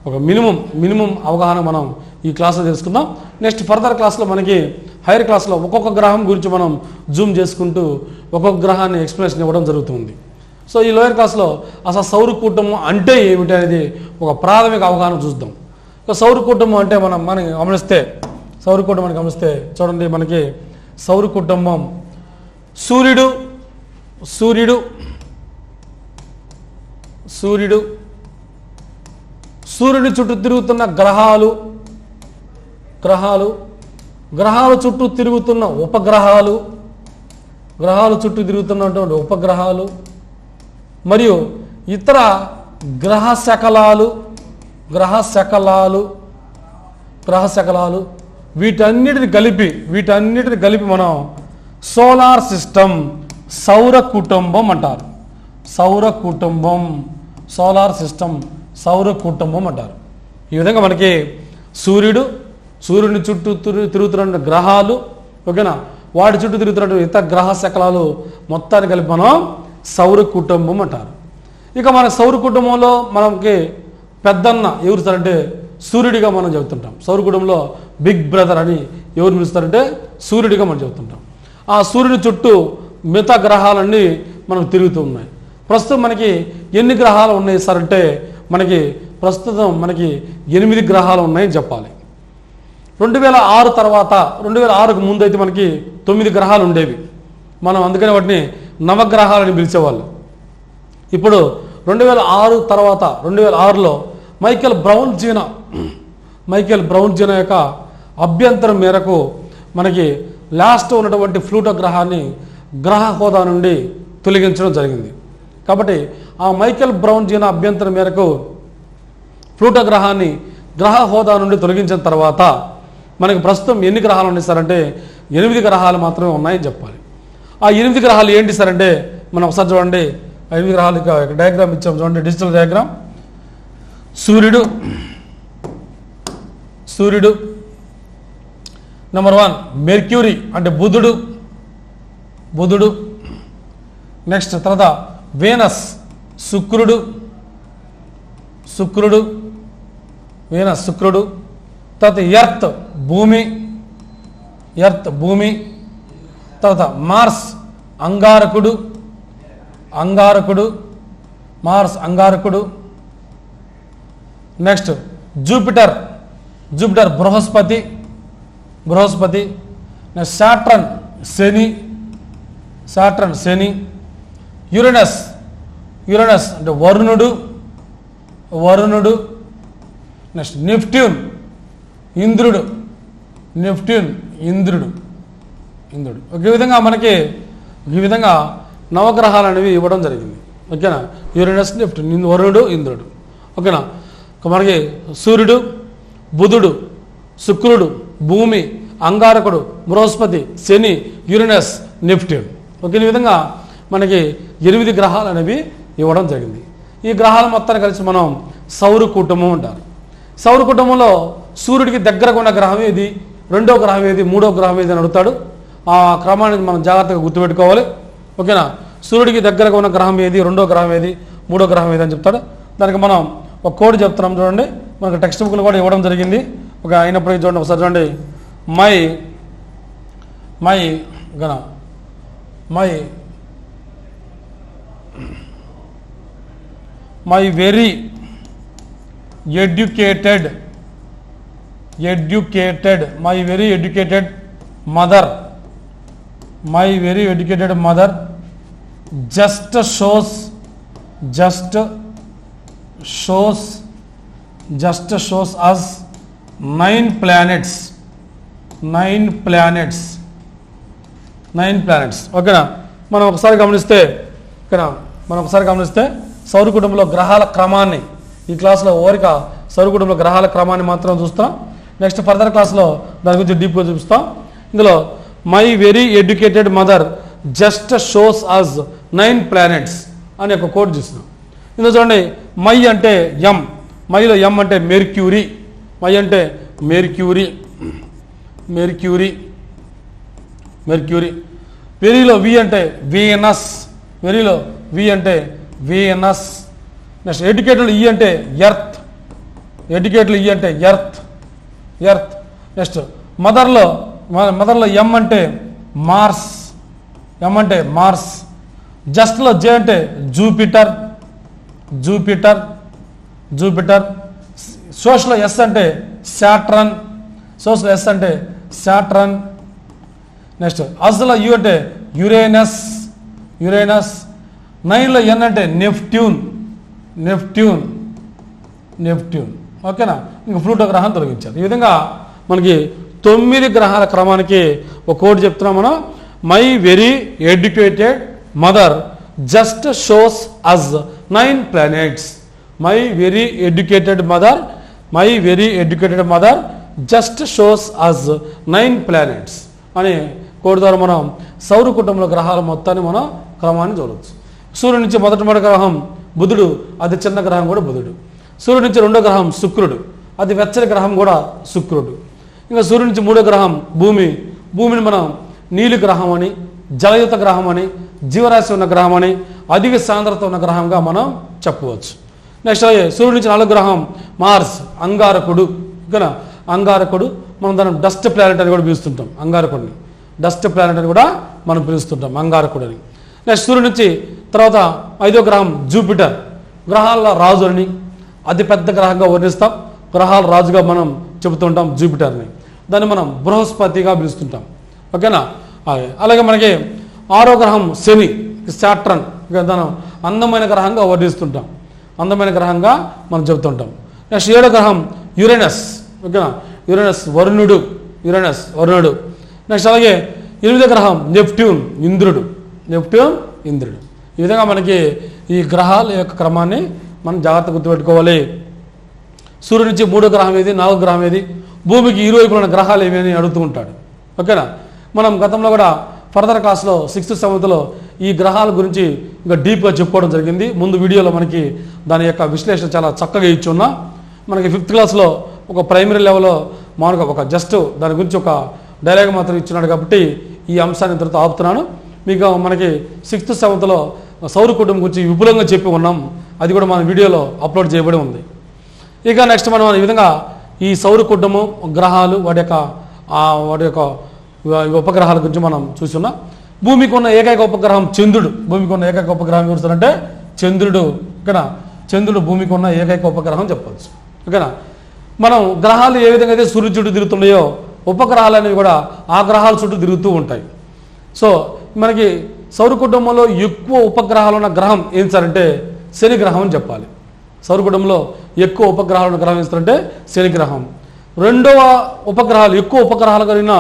ఒక మినిమం అవగాహన మనం ఈ క్లాస్లో తెలుసుకుందాం. నెక్స్ట్ ఫర్దర్ క్లాస్లో మనకి హైయర్ క్లాస్లో ఒక్కొక్క గ్రహం గురించి మనం జూమ్ చేసుకుంటూ ఒక్కొక్క గ్రహాన్ని ఎక్స్ప్లెనేషన్ ఇవ్వడం జరుగుతుంది. సో ఈ లోయర్ క్లాస్లో అసలు సౌర కుటుంబం అంటే ఏమిటి అనేది ఒక ప్రాథమిక అవగాహన చూద్దాం. సో సౌర కుటుంబం అంటే మనం గమనిస్తే చూడండి, మనకి సౌర కుటుంబం సూర్యుడి చుట్టూ తిరుగుతున్న గ్రహాలు చుట్టూ తిరుగుతున్న ఉపగ్రహాలు, మరియు ఇతర గ్రహ శకలాలు వీటన్నిటిని కలిపి మనం సోలార్ సిస్టమ్, సౌర కుటుంబం అంటారు. సౌర కుటుంబం అంటారు. ఈ విధంగా మనకి సూర్యుని చుట్టూ తిరుగుతున్న గ్రహాలు, ఓకేనా, వాటి చుట్టూ తిరుగుతున్నటువంటి ఇతర గ్రహ శకలాలు మొత్తాన్ని కలిపి మనం సౌర కుటుంబం అంటారు. ఇక మన సౌర కుటుంబంలో మనకి పెద్దన్న ఎవరు సార్ అంటే సూర్యుడిగా మనం చెబుతుంటాం. సౌర కుటుంబంలో బిగ్ బ్రదర్ అని ఎవరు పిలుస్తారంటే సూర్యుడిగా మనం చెబుతుంటాం. ఆ సూర్యుడి చుట్టూ మిగతా గ్రహాలన్నీ మనకు తిరుగుతూ ఉన్నాయి. ప్రస్తుతం మనకి ఎన్ని గ్రహాలు ఉన్నాయి సార్ అంటే ప్రస్తుతం మనకి 8 గ్రహాలు ఉన్నాయని చెప్పాలి. 2006 తర్వాత 2006కు ముందు అయితే మనకి 9 గ్రహాలు ఉండేవి. మనం అందుకని వాటిని నవగ్రహాలని పిలిచేవాళ్ళు. ఇప్పుడు 2006 తర్వాత 2006లో మైకేల్ బ్రౌన్ జీనా యొక్క అభ్యంతరం మేరకు మనకి లాస్ట్ ఉన్నటువంటి ప్లూటో గ్రహాన్ని గ్రహ హోదా నుండి తొలగించడం జరిగింది. కాబట్టి ఆ మైకేల్ బ్రౌన్ జీనా అభ్యంతరం మేరకు ప్లూటో గ్రహాన్ని గ్రహ హోదా నుండి తొలగించిన తర్వాత మనకి ప్రస్తుతం ఎన్ని గ్రహాలు ఉన్నాయి సార్ అంటే 8 గ్రహాలు మాత్రమే ఉన్నాయని చెప్పాలి. ఆ 8 గ్రహాలు ఏంటి సార్ అంటే మనం ఒకసారి చూడండి. 8 గ్రహాలు డయాగ్రామ్ ఇచ్చాం చూడండి, డిజిటల్ డయాగ్రామ్. సూర్యుడు నెంబర్ 1, మెర్క్యూరీ అంటే బుధుడు బుధుడు. నెక్స్ట్ తర్వాత వీనస్ శుక్రుడు, వీనస్ శుక్రుడు. తర్వాత ఎర్త్ భూమి, తర్వాత మార్స్ అంగారకుడు, మార్స్ అంగారకుడు. నెక్స్ట్ జూపిటర్ బృహస్పతి. నెక్స్ట్ సాట్రన్ శని. యురేనస్ అంటే వరుణుడు. నెక్స్ట్ నెప్ట్యూన్ ఇంద్రుడు. ఈ విధంగా నవగ్రహాలు అనేవి ఇవ్వడం జరిగింది. ఓకేనా, యురేనస్, నెప్ట్యూన్, వరుణుడు, ఇంద్రుడు. ఓకేనా, మనకి సూర్యుడు, బుధుడు, శుక్రుడు, భూమి, అంగారకుడు, బృహస్పతి, శని, యురేనస్, నెప్ట్యూన్. ఓకే, ఈ విధంగా మనకి 8 గ్రహాలు అనేవి ఇవ్వడం జరిగింది. ఈ గ్రహాలు మొత్తాన్ని కలిసి మనం సౌర కుటుంబం అంటారు. సౌర కుటుంబంలో సూర్యుడికి దగ్గరగా ఉన్న గ్రహం ఏది, రెండో గ్రహం ఏది, మూడో గ్రహం ఏది అని అడుగుతాడు. ఆ క్రమాన్ని మనం జాగ్రత్తగా గుర్తుపెట్టుకోవాలి. ఓకేనా, సూర్యుడికి దగ్గరగా ఉన్న గ్రహం ఏది, రెండో గ్రహం ఏది, మూడో గ్రహం ఏది అని చెప్తాడు. దానికి మనం ఒక కోడ్ చెప్తున్నాం చూడండి. మనకు టెక్స్ట్ బుక్లు కూడా ఇవ్వడం జరిగింది. ఒక అయినప్పటికీ చూడండి, ఒకసారి చూడండి. My very educated mother just shows us 9 planets. ఓకేనా, మనం ఒకసారి గమనిస్తే సౌర కుటుంబంలో గ్రహాల క్రమాన్ని ఈ క్లాస్లో సౌర కుటుంబంలో గ్రహాల క్రమాన్ని మాత్రం చూస్తాం. నెక్స్ట్ ఫర్దర్ క్లాస్లో దాని గురించి డీప్గా చూపిస్తాం. ఇందులో my very educated mother just shows us 9 planets అని ఒక కోడ్ చూస్తున్నాం. ఇందులో చూడండి, మై అంటే ఎం, మైలో ఎం అంటే మెర్క్యూరీ, వెరీలో వి అంటే వీనస్, నెక్స్ట్ ఎడ్యుకేటెడ్ ఈ అంటే ఎర్త్, నెక్స్ట్ మదర్లో ఎం అంటే మార్స్, జస్ట్లో జే అంటే జూపిటర్, సోషల్లో ఎస్ అంటే సాట్రన్, నెక్స్ట్ అస్లో యూ అంటే యురేనస్, 9లో ఎన్ అంటే నెప్ట్యూన్. ఓకేనా, ఇంకా ప్లూటో గ్రహం తొలగించారు. ఈ విధంగా మనకి 9 గ్రహాల క్రమానికి ఒక కోడ్ చెప్తున్నాం మనం. My very educated mother just shows us 9 planets. My very educated mother just shows us 9 planets అనే కోడ్ ద్వారా మనం సౌర కుటుంబంలో గ్రహాల మొత్తాన్ని మనం క్రమాన్ని చూడవచ్చు. సూర్యుడి నుంచి మొదటి గ్రహం బుధుడు, అతి చిన్న గ్రహం కూడా బుధుడు. సూర్యుడి నుంచి రెండో గ్రహం శుక్రుడు, అతి వెచ్చని గ్రహం కూడా శుక్రుడు. ఇంకా సూర్యుడి నుంచి మూడో గ్రహం భూమిని మనం నీలి గ్రహం అని, జలయుత గ్రహం అని, జీవరాశి ఉన్న గ్రహం అని, అధిక సాంద్రత ఉన్న గ్రహంగా మనం చెప్పవచ్చు. నెక్స్ట్ అలాగే సూర్యుడి నుంచి 4వ గ్రహం మార్స్ అంగారకుడు. ఓకేనా, మనం దాన్ని డస్ట్ ప్లానెట్ అని కూడా పిలుస్తుంటాం. అంగారకుడిని డస్ట్ ప్లానెట్ అని కూడా మనం పిలుస్తుంటాం, అంగారకుడిని. నెక్స్ట్ సూర్యుడి నుంచి తర్వాత 5వ గ్రహం జూపిటర్, గ్రహాల రాజు అని, అతిపెద్ద గ్రహంగా వర్ణిస్తాం. గ్రహాల రాజుగా మనం చెబుతుంటాం జూపిటర్ని. దాన్ని మనం బృహస్పతిగా పిలుస్తుంటాం. ఓకేనా, అలాగే మనకి 6వ గ్రహం శని, సాట్రన్, దాన్ని అందమైన గ్రహంగా వర్ణిస్తుంటాం, అందమైన గ్రహంగా మనం చెబుతుంటాం. నెక్స్ట్ 7వ గ్రహం యురేనస్. ఓకేనా, వరుణుడు. నెక్స్ట్ అలాగే 8వ గ్రహం నెప్ట్యూన్, ఇంద్రుడు. ఈ విధంగా మనకి ఈ గ్రహాల యొక్క క్రమాన్ని మనం జాగ్రత్త గుర్తుపెట్టుకోవాలి. సూర్యుడి నుంచి 3వ గ్రహం ఏది, 4వ గ్రహం ఏది, భూమికి ఇరువైపుల గ్రహాలు ఏవి అని అడుగుతూ ఉంటాడు. ఓకేనా, మనం గతంలో కూడా ఫర్దర్ క్లాస్లో 6th 7thలో ఈ గ్రహాల గురించి ఇంకా డీప్గా చెప్పుకోవడం జరిగింది. ముందు వీడియోలో మనకి దాని యొక్క విశ్లేషణ చాలా చక్కగా ఇచ్చున్నా. మనకి 5th క్లాస్లో ఒక ప్రైమరీ లెవెల్లో మామూలుగా ఒక జస్ట్ దాని గురించి ఒక డైలాగ్ మాత్రం ఇచ్చినాడు కాబట్టి ఈ అంశాన్ని ఇంతటితో ఆపుతున్నాను. మీకు మనకి 6th 7thలో సౌర కుటుంబం గురించి విపులంగా చెప్పి ఉన్నాం. అది కూడా మన వీడియోలో అప్లోడ్ చేయబడి ఉంది. ఇక నెక్స్ట్ మనం ఈ విధంగా ఈ సౌర కుటుంబం గ్రహాలు వాటి యొక్క ఉపగ్రహాల గురించి మనం చూస్తున్నాం. భూమికి ఉన్న ఏకైక ఉపగ్రహం చంద్రుడు. భూమికి ఉన్న ఏకైక ఉపగ్రహం ఎవరుస్తారంటే చంద్రుడు. ఇక్కడ చంద్రుడు భూమికి ఉన్న ఏకైక ఉపగ్రహం చెప్పవచ్చు. ఓకేనా. మనం గ్రహాలు ఏ విధంగా అయితే సూర్యుడు చుట్టూ తిరుగుతున్నాయో ఉపగ్రహాలు అనేవి కూడా ఆ గ్రహాల చుట్టూ తిరుగుతూ ఉంటాయి. సో మనకి సౌర కుటుంబంలో ఎక్కువ ఉపగ్రహాలు ఉన్న గ్రహం ఏం సార్ అంటే శని గ్రహం అని చెప్పాలి. సౌర కుటుంబంలో ఎక్కువ ఉపగ్రహాలు ఉన్న గ్రహం ఏంటంటే శని గ్రహం. రెండవ ఉపగ్రహాలు ఎక్కువ ఉపగ్రహాలు కలిగిన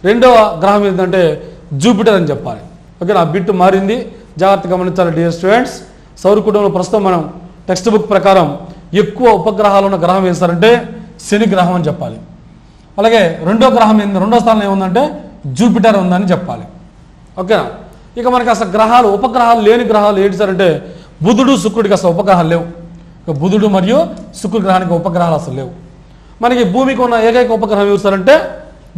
రెండవ గ్రహం ఏంటంటే జూపిటర్ అని చెప్పాలి. ఓకే, నా బిట్ మారింది, జాగ్రత్తగా గమనించాలి డియర్ స్టూడెంట్స్. సౌర కుటుంబంలో ప్రస్తుతం మనం టెక్స్ట్ బుక్ ప్రకారం ఎక్కువ ఉపగ్రహాలు ఉన్న గ్రహం ఏంటంటే శని గ్రహం అని చెప్పాలి. అలాగే రెండో స్థానంలో ఏముందంటే జూపిటర్ ఉందని చెప్పాలి. ఓకేనా. ఇక మనకి అసలు గ్రహాలు ఉపగ్రహాలు లేని గ్రహాలు ఏంటి సార్ అంటే బుధుడు శుక్రుడికి అసలు ఉపగ్రహాలు లేవు. బుధుడు మరియు శుక్రుడి గ్రహానికి ఉపగ్రహాలు అసలు లేవు. మనకి భూమికి ఉన్న ఏకైక ఉపగ్రహం ఎవరు సార్ అంటే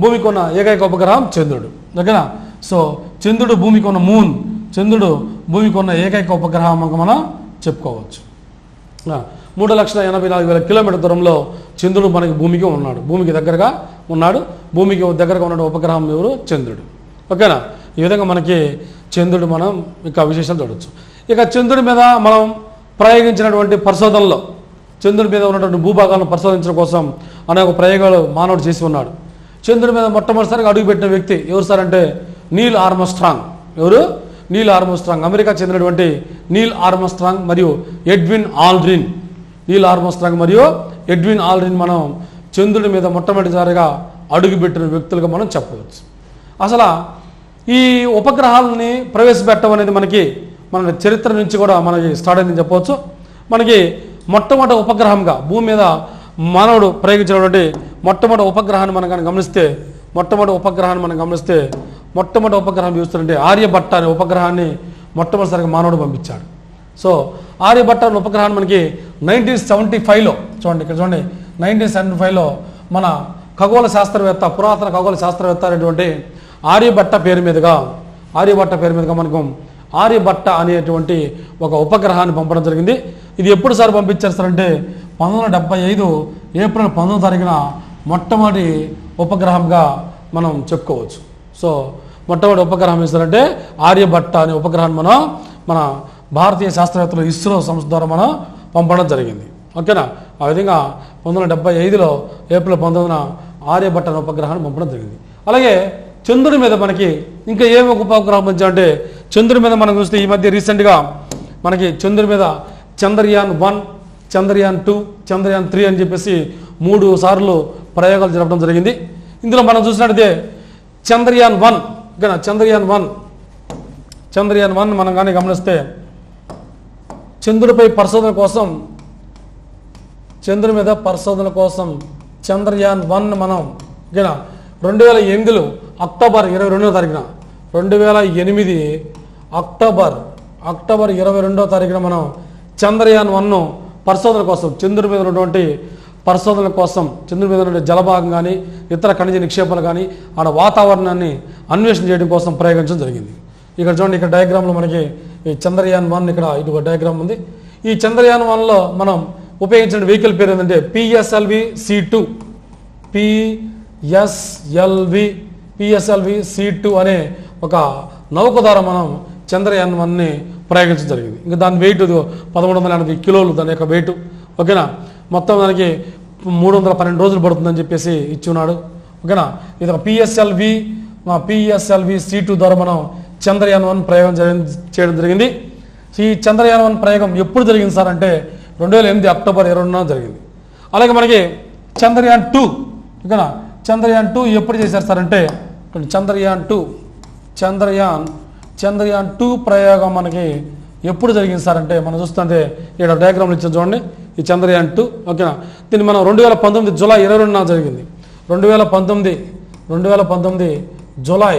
భూమికి ఉన్న ఏకైక ఉపగ్రహం చంద్రుడు. ఓకేనా. సో చంద్రుడు భూమికి ఉన్న చంద్రుడు భూమికి ఉన్న ఏకైక ఉపగ్రహం మనం చెప్పుకోవచ్చు. 3,84,000 కిలోమీటర్ దూరంలో చంద్రుడు మనకి భూమికి ఉన్నాడు. భూమికి దగ్గరగా ఉన్నాడు. భూమికి దగ్గరగా ఉన్న ఉపగ్రహం ఎవరు? చంద్రుడు. ఓకేనా. ఈ విధంగా మనకి చంద్రుడు మనం ఇంకా విశేషాలు చూడవచ్చు. ఇక చంద్రుడి మీద మనం ప్రయోగించినటువంటి పరిశోధనలో చంద్రుడి మీద ఉన్నటువంటి భూభాగాలను పరిశోధించడం కోసం అనేక ప్రయోగాలు మానవుడు చేసి ఉన్నాడు. చంద్రుడి మీద మొట్టమొదటిసారిగా అడుగుపెట్టిన వ్యక్తి ఎవరు సార్ అంటే నీల్ ఆర్మ్స్ట్రాంగ్. ఎవరు? నీల్ ఆర్మ్స్ట్రాంగ్. అమెరికా చెందినటువంటి నీల్ ఆర్మ్స్ట్రాంగ్ మరియు ఎడ్విన్ ఆల్డ్రిన్. నీల్ ఆర్మ్స్ట్రాంగ్ మరియు ఎడ్విన్ ఆల్డ్రిన్ మనం చంద్రుడి మీద మొట్టమొదటిసారిగా అడుగుపెట్టిన వ్యక్తులుగా మనం చెప్పవచ్చు. అసలు ఈ ఉపగ్రహాలని ప్రవేశపెట్టడం అనేది మన చరిత్ర నుంచి కూడా మనకి స్టార్ట్ అయిందని చెప్పవచ్చు. మనకి మొట్టమొదటి ఉపగ్రహంగా భూమి మీద మానవుడు ప్రయోగించినటువంటి మొట్టమొదటి ఉపగ్రహాన్ని మనం కానీ గమనిస్తే మొట్టమొదటి ఉపగ్రహం చూస్తుంటే ఆర్యభట్ట అనే ఉపగ్రహాన్ని మొట్టమొదటిసారిగా మానవుడు పంపించాడు. సో ఆర్యభట్ట అనే ఉపగ్రహాన్ని మనకి 1975లో ఇక్కడ చూడండి 1975లో మన పురాతన ఖగోళ శాస్త్రవేత్త అనేటువంటి ఆర్యభట్ట పేరు మీదుగా మనకు ఆర్యభట్ట అనేటువంటి ఒక ఉపగ్రహాన్ని పంపడం జరిగింది. ఇది ఎప్పుడు సార్ పంపించేస్తారంటే 1975 ఏప్రిల్ 19వ తారీఖున మొట్టమొదటి ఉపగ్రహంగా మనం చెప్పుకోవచ్చు. సో మొట్టమొదటి ఉపగ్రహం ఇస్తారంటే ఆర్యభట్ట అనే ఉపగ్రహాన్ని మన భారతీయ శాస్త్రవేత్తలు ఇస్రో సంస్థ ద్వారా మనం పంపడం జరిగింది. ఓకేనా. ఆ విధంగా 1975లో ఏప్రిల్ 19న ఆర్యభట్ట అనే ఉపగ్రహాన్ని పంపడం జరిగింది. అలాగే చంద్రుడి మీద మనకి ఇంకా ఏమి ఉపగ్రహం అంటే చంద్రుడి మీద మనం చూస్తే ఈ మధ్య రీసెంట్గా మనకి చంద్రుడి మీద చంద్రయాన్ 1, చంద్రయాన్ 2, చంద్రయాన్ 3 అని చెప్పేసి 3 సార్లు ప్రయోగాలు జరపడం జరిగింది. ఇందులో మనం చూసినట్టయితే చంద్రయాన్ 1 మనం కానీ గమనిస్తే చంద్రుడి మీద పరిశోధన కోసం చంద్రయాన్ 1 మనం 2008 అక్టోబర్ 22వ తారీఖున 2008 అక్టోబర్ 22వ తారీఖున మనం చంద్రయాన్ 1 పరిశోధన కోసం చంద్రుడి మీద ఉన్నటువంటి పరిశోధనల కోసం చంద్రుడి మీద ఉన్న జలభాగం కానీ ఇతర ఖనిజ నిక్షేపాలు కానీ ఆడ వాతావరణాన్ని అన్వేషణ చేయడం కోసం ప్రయోగించడం జరిగింది. ఇక్కడ చూడండి, ఇక్కడ డయాగ్రామ్లో మనకి ఈ చంద్రయాన్ 1 ఇక్కడ ఇటు డయాగ్రామ్ ఉంది. ఈ చంద్రయాన్ 1లో మనం ఉపయోగించిన వెహికల్ పేరు ఏంటంటే పిఎస్ఎల్వి C2 అనే ఒక నౌక ద్వారా మనం చంద్రయాన్ 1ని ప్రయోగించడం జరిగింది. ఇంకా దాని వెయిట్ 1380 కిలోలు దాని యొక్క వెయిట్. ఓకేనా. మొత్తం దానికి 312 రోజులు పడుతుందని చెప్పేసి ఇచ్చి ఉన్నాడు. ఓకేనా. ఇది ఒక పిఎస్ఎల్వి C2 ద్వారా మనం చంద్రయాన్ 1 ప్రయోగం చేయడం జరిగింది. ఈ చంద్రయాన్ 1 ప్రయోగం ఎప్పుడు జరిగింది సార్ అంటే 2008 అక్టోబర్ 22న జరిగింది. అలాగే మనకి చంద్రయాన్ 2 ఓకేనా. చంద్రయాన్ 2 ఎప్పుడు చేశారు సార్ అంటే చంద్రయాన్ 2 ప్రయోగం మనకి ఎప్పుడు జరిగింది సార్ అంటే మనం చూస్తుంటే ఇక్కడ డయాగ్రామ్లు ఇచ్చాం చూడండి. ఈ చంద్రయాన్ 2 ఓకేనా. దీన్ని మనం 2019 జూలై 22న జరిగింది. 2019 జూలై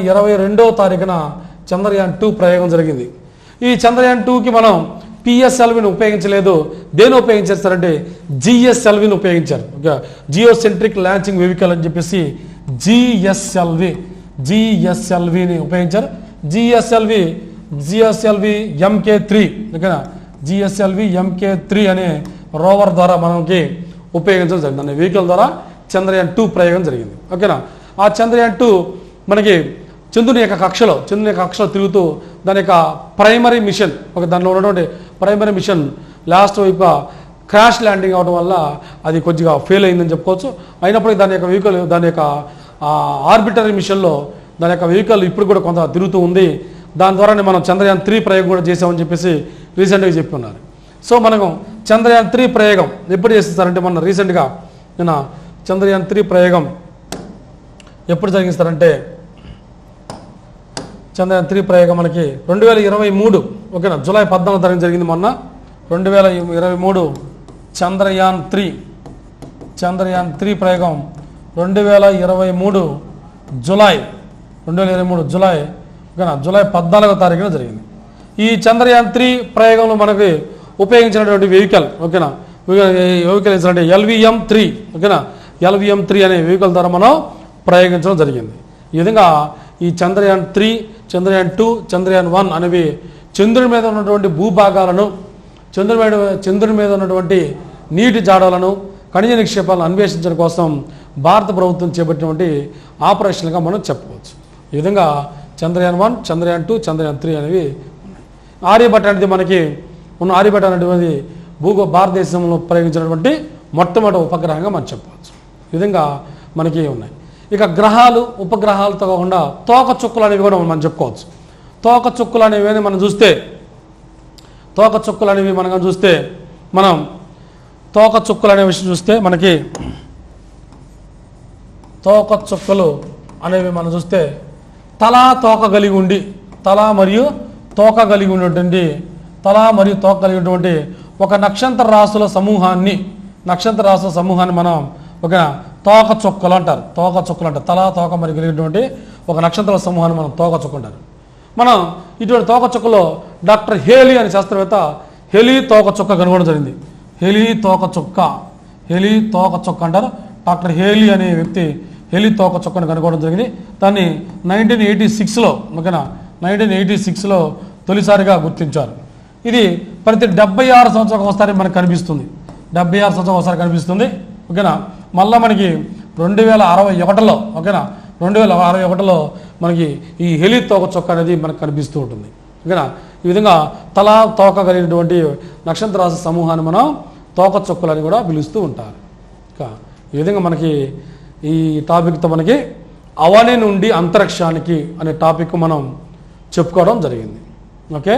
22వ తారీఖున చంద్రయాన్ 2 ప్రయోగం జరిగింది. ఈ చంద్రయాన్ 2కి మనం పిఎస్ఎల్విని ఉపయోగించలేదు. దేని ఉపయోగించారంటే జిఎస్ఎల్విని ఉపయోగించారు. ఓకే, జియోసెంట్రిక్ లాంచింగ్ వెహికల్ అని చెప్పేసి జిఎస్ఎల్విని ఉపయోగించారు. జిఎస్ఎల్వి MK3 ఓకేనా, జిఎస్ఎల్వి MK3 అనే రోవర్ ద్వారా మనకి ఉపయోగించడం జరిగింది. అనే వెహికల్ ద్వారా చంద్రయాన్ 2 ప్రయోగం జరిగింది. ఓకేనా, ఆ చంద్రయాన్ 2 మనకి చంద్రుని యొక్క కక్షలో తిరుగుతూ దాని యొక్క ప్రైమరీ మిషన్ దానిలో ఉన్నటువంటి ప్రైమరీ మిషన్ లాస్ట్ వైపు క్రాష్ ల్యాండింగ్ అవడం వల్ల అది కొద్దిగా ఫెయిల్ అయిందని చెప్పుకోవచ్చు. అయినప్పటికీ దాని యొక్క వెహికల్ దాని యొక్క ఆర్బిటరీ మిషన్లో దాని యొక్క వెహికల్ ఇప్పుడు కూడా కొంత తిరుగుతూ ఉంది. దాని ద్వారానే మనం చంద్రయాన్ 3 ప్రయోగం కూడా చేసామని చెప్పేసి రీసెంట్గా చెప్పి ఉన్నారు. సో మనకు చంద్రయాన్ 3 ప్రయోగం ఎప్పుడు చేస్తారంటే మన రీసెంట్గా నిన్న చంద్రయాన్ 3 ప్రయోగం ఎప్పుడు జరిగిస్తారంటే చంద్రయాన్ 3 ప్రయోగం మనకి 2023 ఓకేనా, జూలై 14 తారీఖు జరిగింది. మొన్న 2023 చంద్రయాన్ 3 ప్రయోగం 2023 జూలై ఓకేనా, జూలై 14వ తారీఖున జరిగింది. ఈ చంద్రయాన్ 3 ప్రయోగంలో మనకి ఉపయోగించినటువంటి వెహికల్ ఓకేనా, వెహికల్ ఏంటంటే LVM-3 ఓకేనా, LVM-3 అనే వెహికల్ ద్వారా మనం ప్రయోగించడం జరిగింది. ఈ విధంగా ఈ చంద్రయాన్ 3, చంద్రయాన్ 2, చంద్రయాన్ 1 అనేవి చంద్రుని మీద ఉన్నటువంటి భూభాగాలను, చంద్రుని మీద ఉన్నటువంటి నీటి జాడలను, ఖనిజ నిక్షేపాలను అన్వేషించడం కోసం భారత ప్రభుత్వం చేపట్టినటువంటి ఆపరేషన్గా మనం చెప్పుకోవచ్చు. ఈ విధంగా చంద్రయాన్ 1, చంద్రయాన్ 2, చంద్రయాన్ 3 అనేవి ఉన్నాయి. ఆర్యభట్ట అనేది మనకి ఉన్న ఆర్యభట్ట అనేటువంటి భారతదేశంలో ప్రయోగించినటువంటి మొట్టమొదటి ఉపగ్రహంగా మనం చెప్పవచ్చు. ఈ విధంగా మనకి ఉన్నాయి. ఇక గ్రహాలు, ఉపగ్రహాలతో కాకుండా తోక చుక్కలు అనేవి కూడా మనం చెప్పుకోవచ్చు. తోక చుక్కలు అనేవి మనం చూస్తే తోక చుక్కలు అనేవి విషయం చూస్తే మనకి తోక చుక్కలు అనేవి మనం చూస్తే తల మరియు తోక కలిగి ఉన్నటువంటి ఒక నక్షత్ర రాశుల సమూహాన్ని మనం ఒక తోక చుక్కలు అంటారు. తల తోక మరి కలిగినటువంటి ఒక నక్షత్రాల సమూహాన్ని మనం తోక చుక్క అంటారు. మనం ఇటువంటి తోక చుక్కలో డాక్టర్ హేలీ అనే శాస్త్రవేత్త హెలీ తోక చుక్క కనుగొనడం జరిగింది. హెలీ తోక చుక్క అంటారు. డాక్టర్ హేలీ అనే వ్యక్తి హెలీ తోక చుక్కను కనుగొనడం జరిగింది. దాన్ని 1986లో ఓకేనా, 1986లో తొలిసారిగా గుర్తించారు. ఇది ప్రతి 76 సంవత్సరాలకు ఒకసారి మనకు కనిపిస్తుంది. 76 సంవత్సరాలకు ఒకసారి కనిపిస్తుంది ఓకేనా. మళ్ళీ మనకి 2061లో ఓకేనా, 2061లో మనకి ఈ హెలీ తోక చుక్క అనేది మనకు కనిపిస్తూ ఉంటుంది ఓకేనా. ఈ విధంగా తల తోక కలిగినటువంటి నక్షత్ర రాశి సమూహాన్ని మనం తోక చుక్కలు అని కూడా పిలుస్తూ ఉంటారు. ఇంకా ఈ విధంగా మనకి ఈ టాపిక్తో మనకి అవని నుండి అంతరిక్షానికి అనే టాపిక్ మనం చెప్పుకోవడం జరిగింది. ఓకే.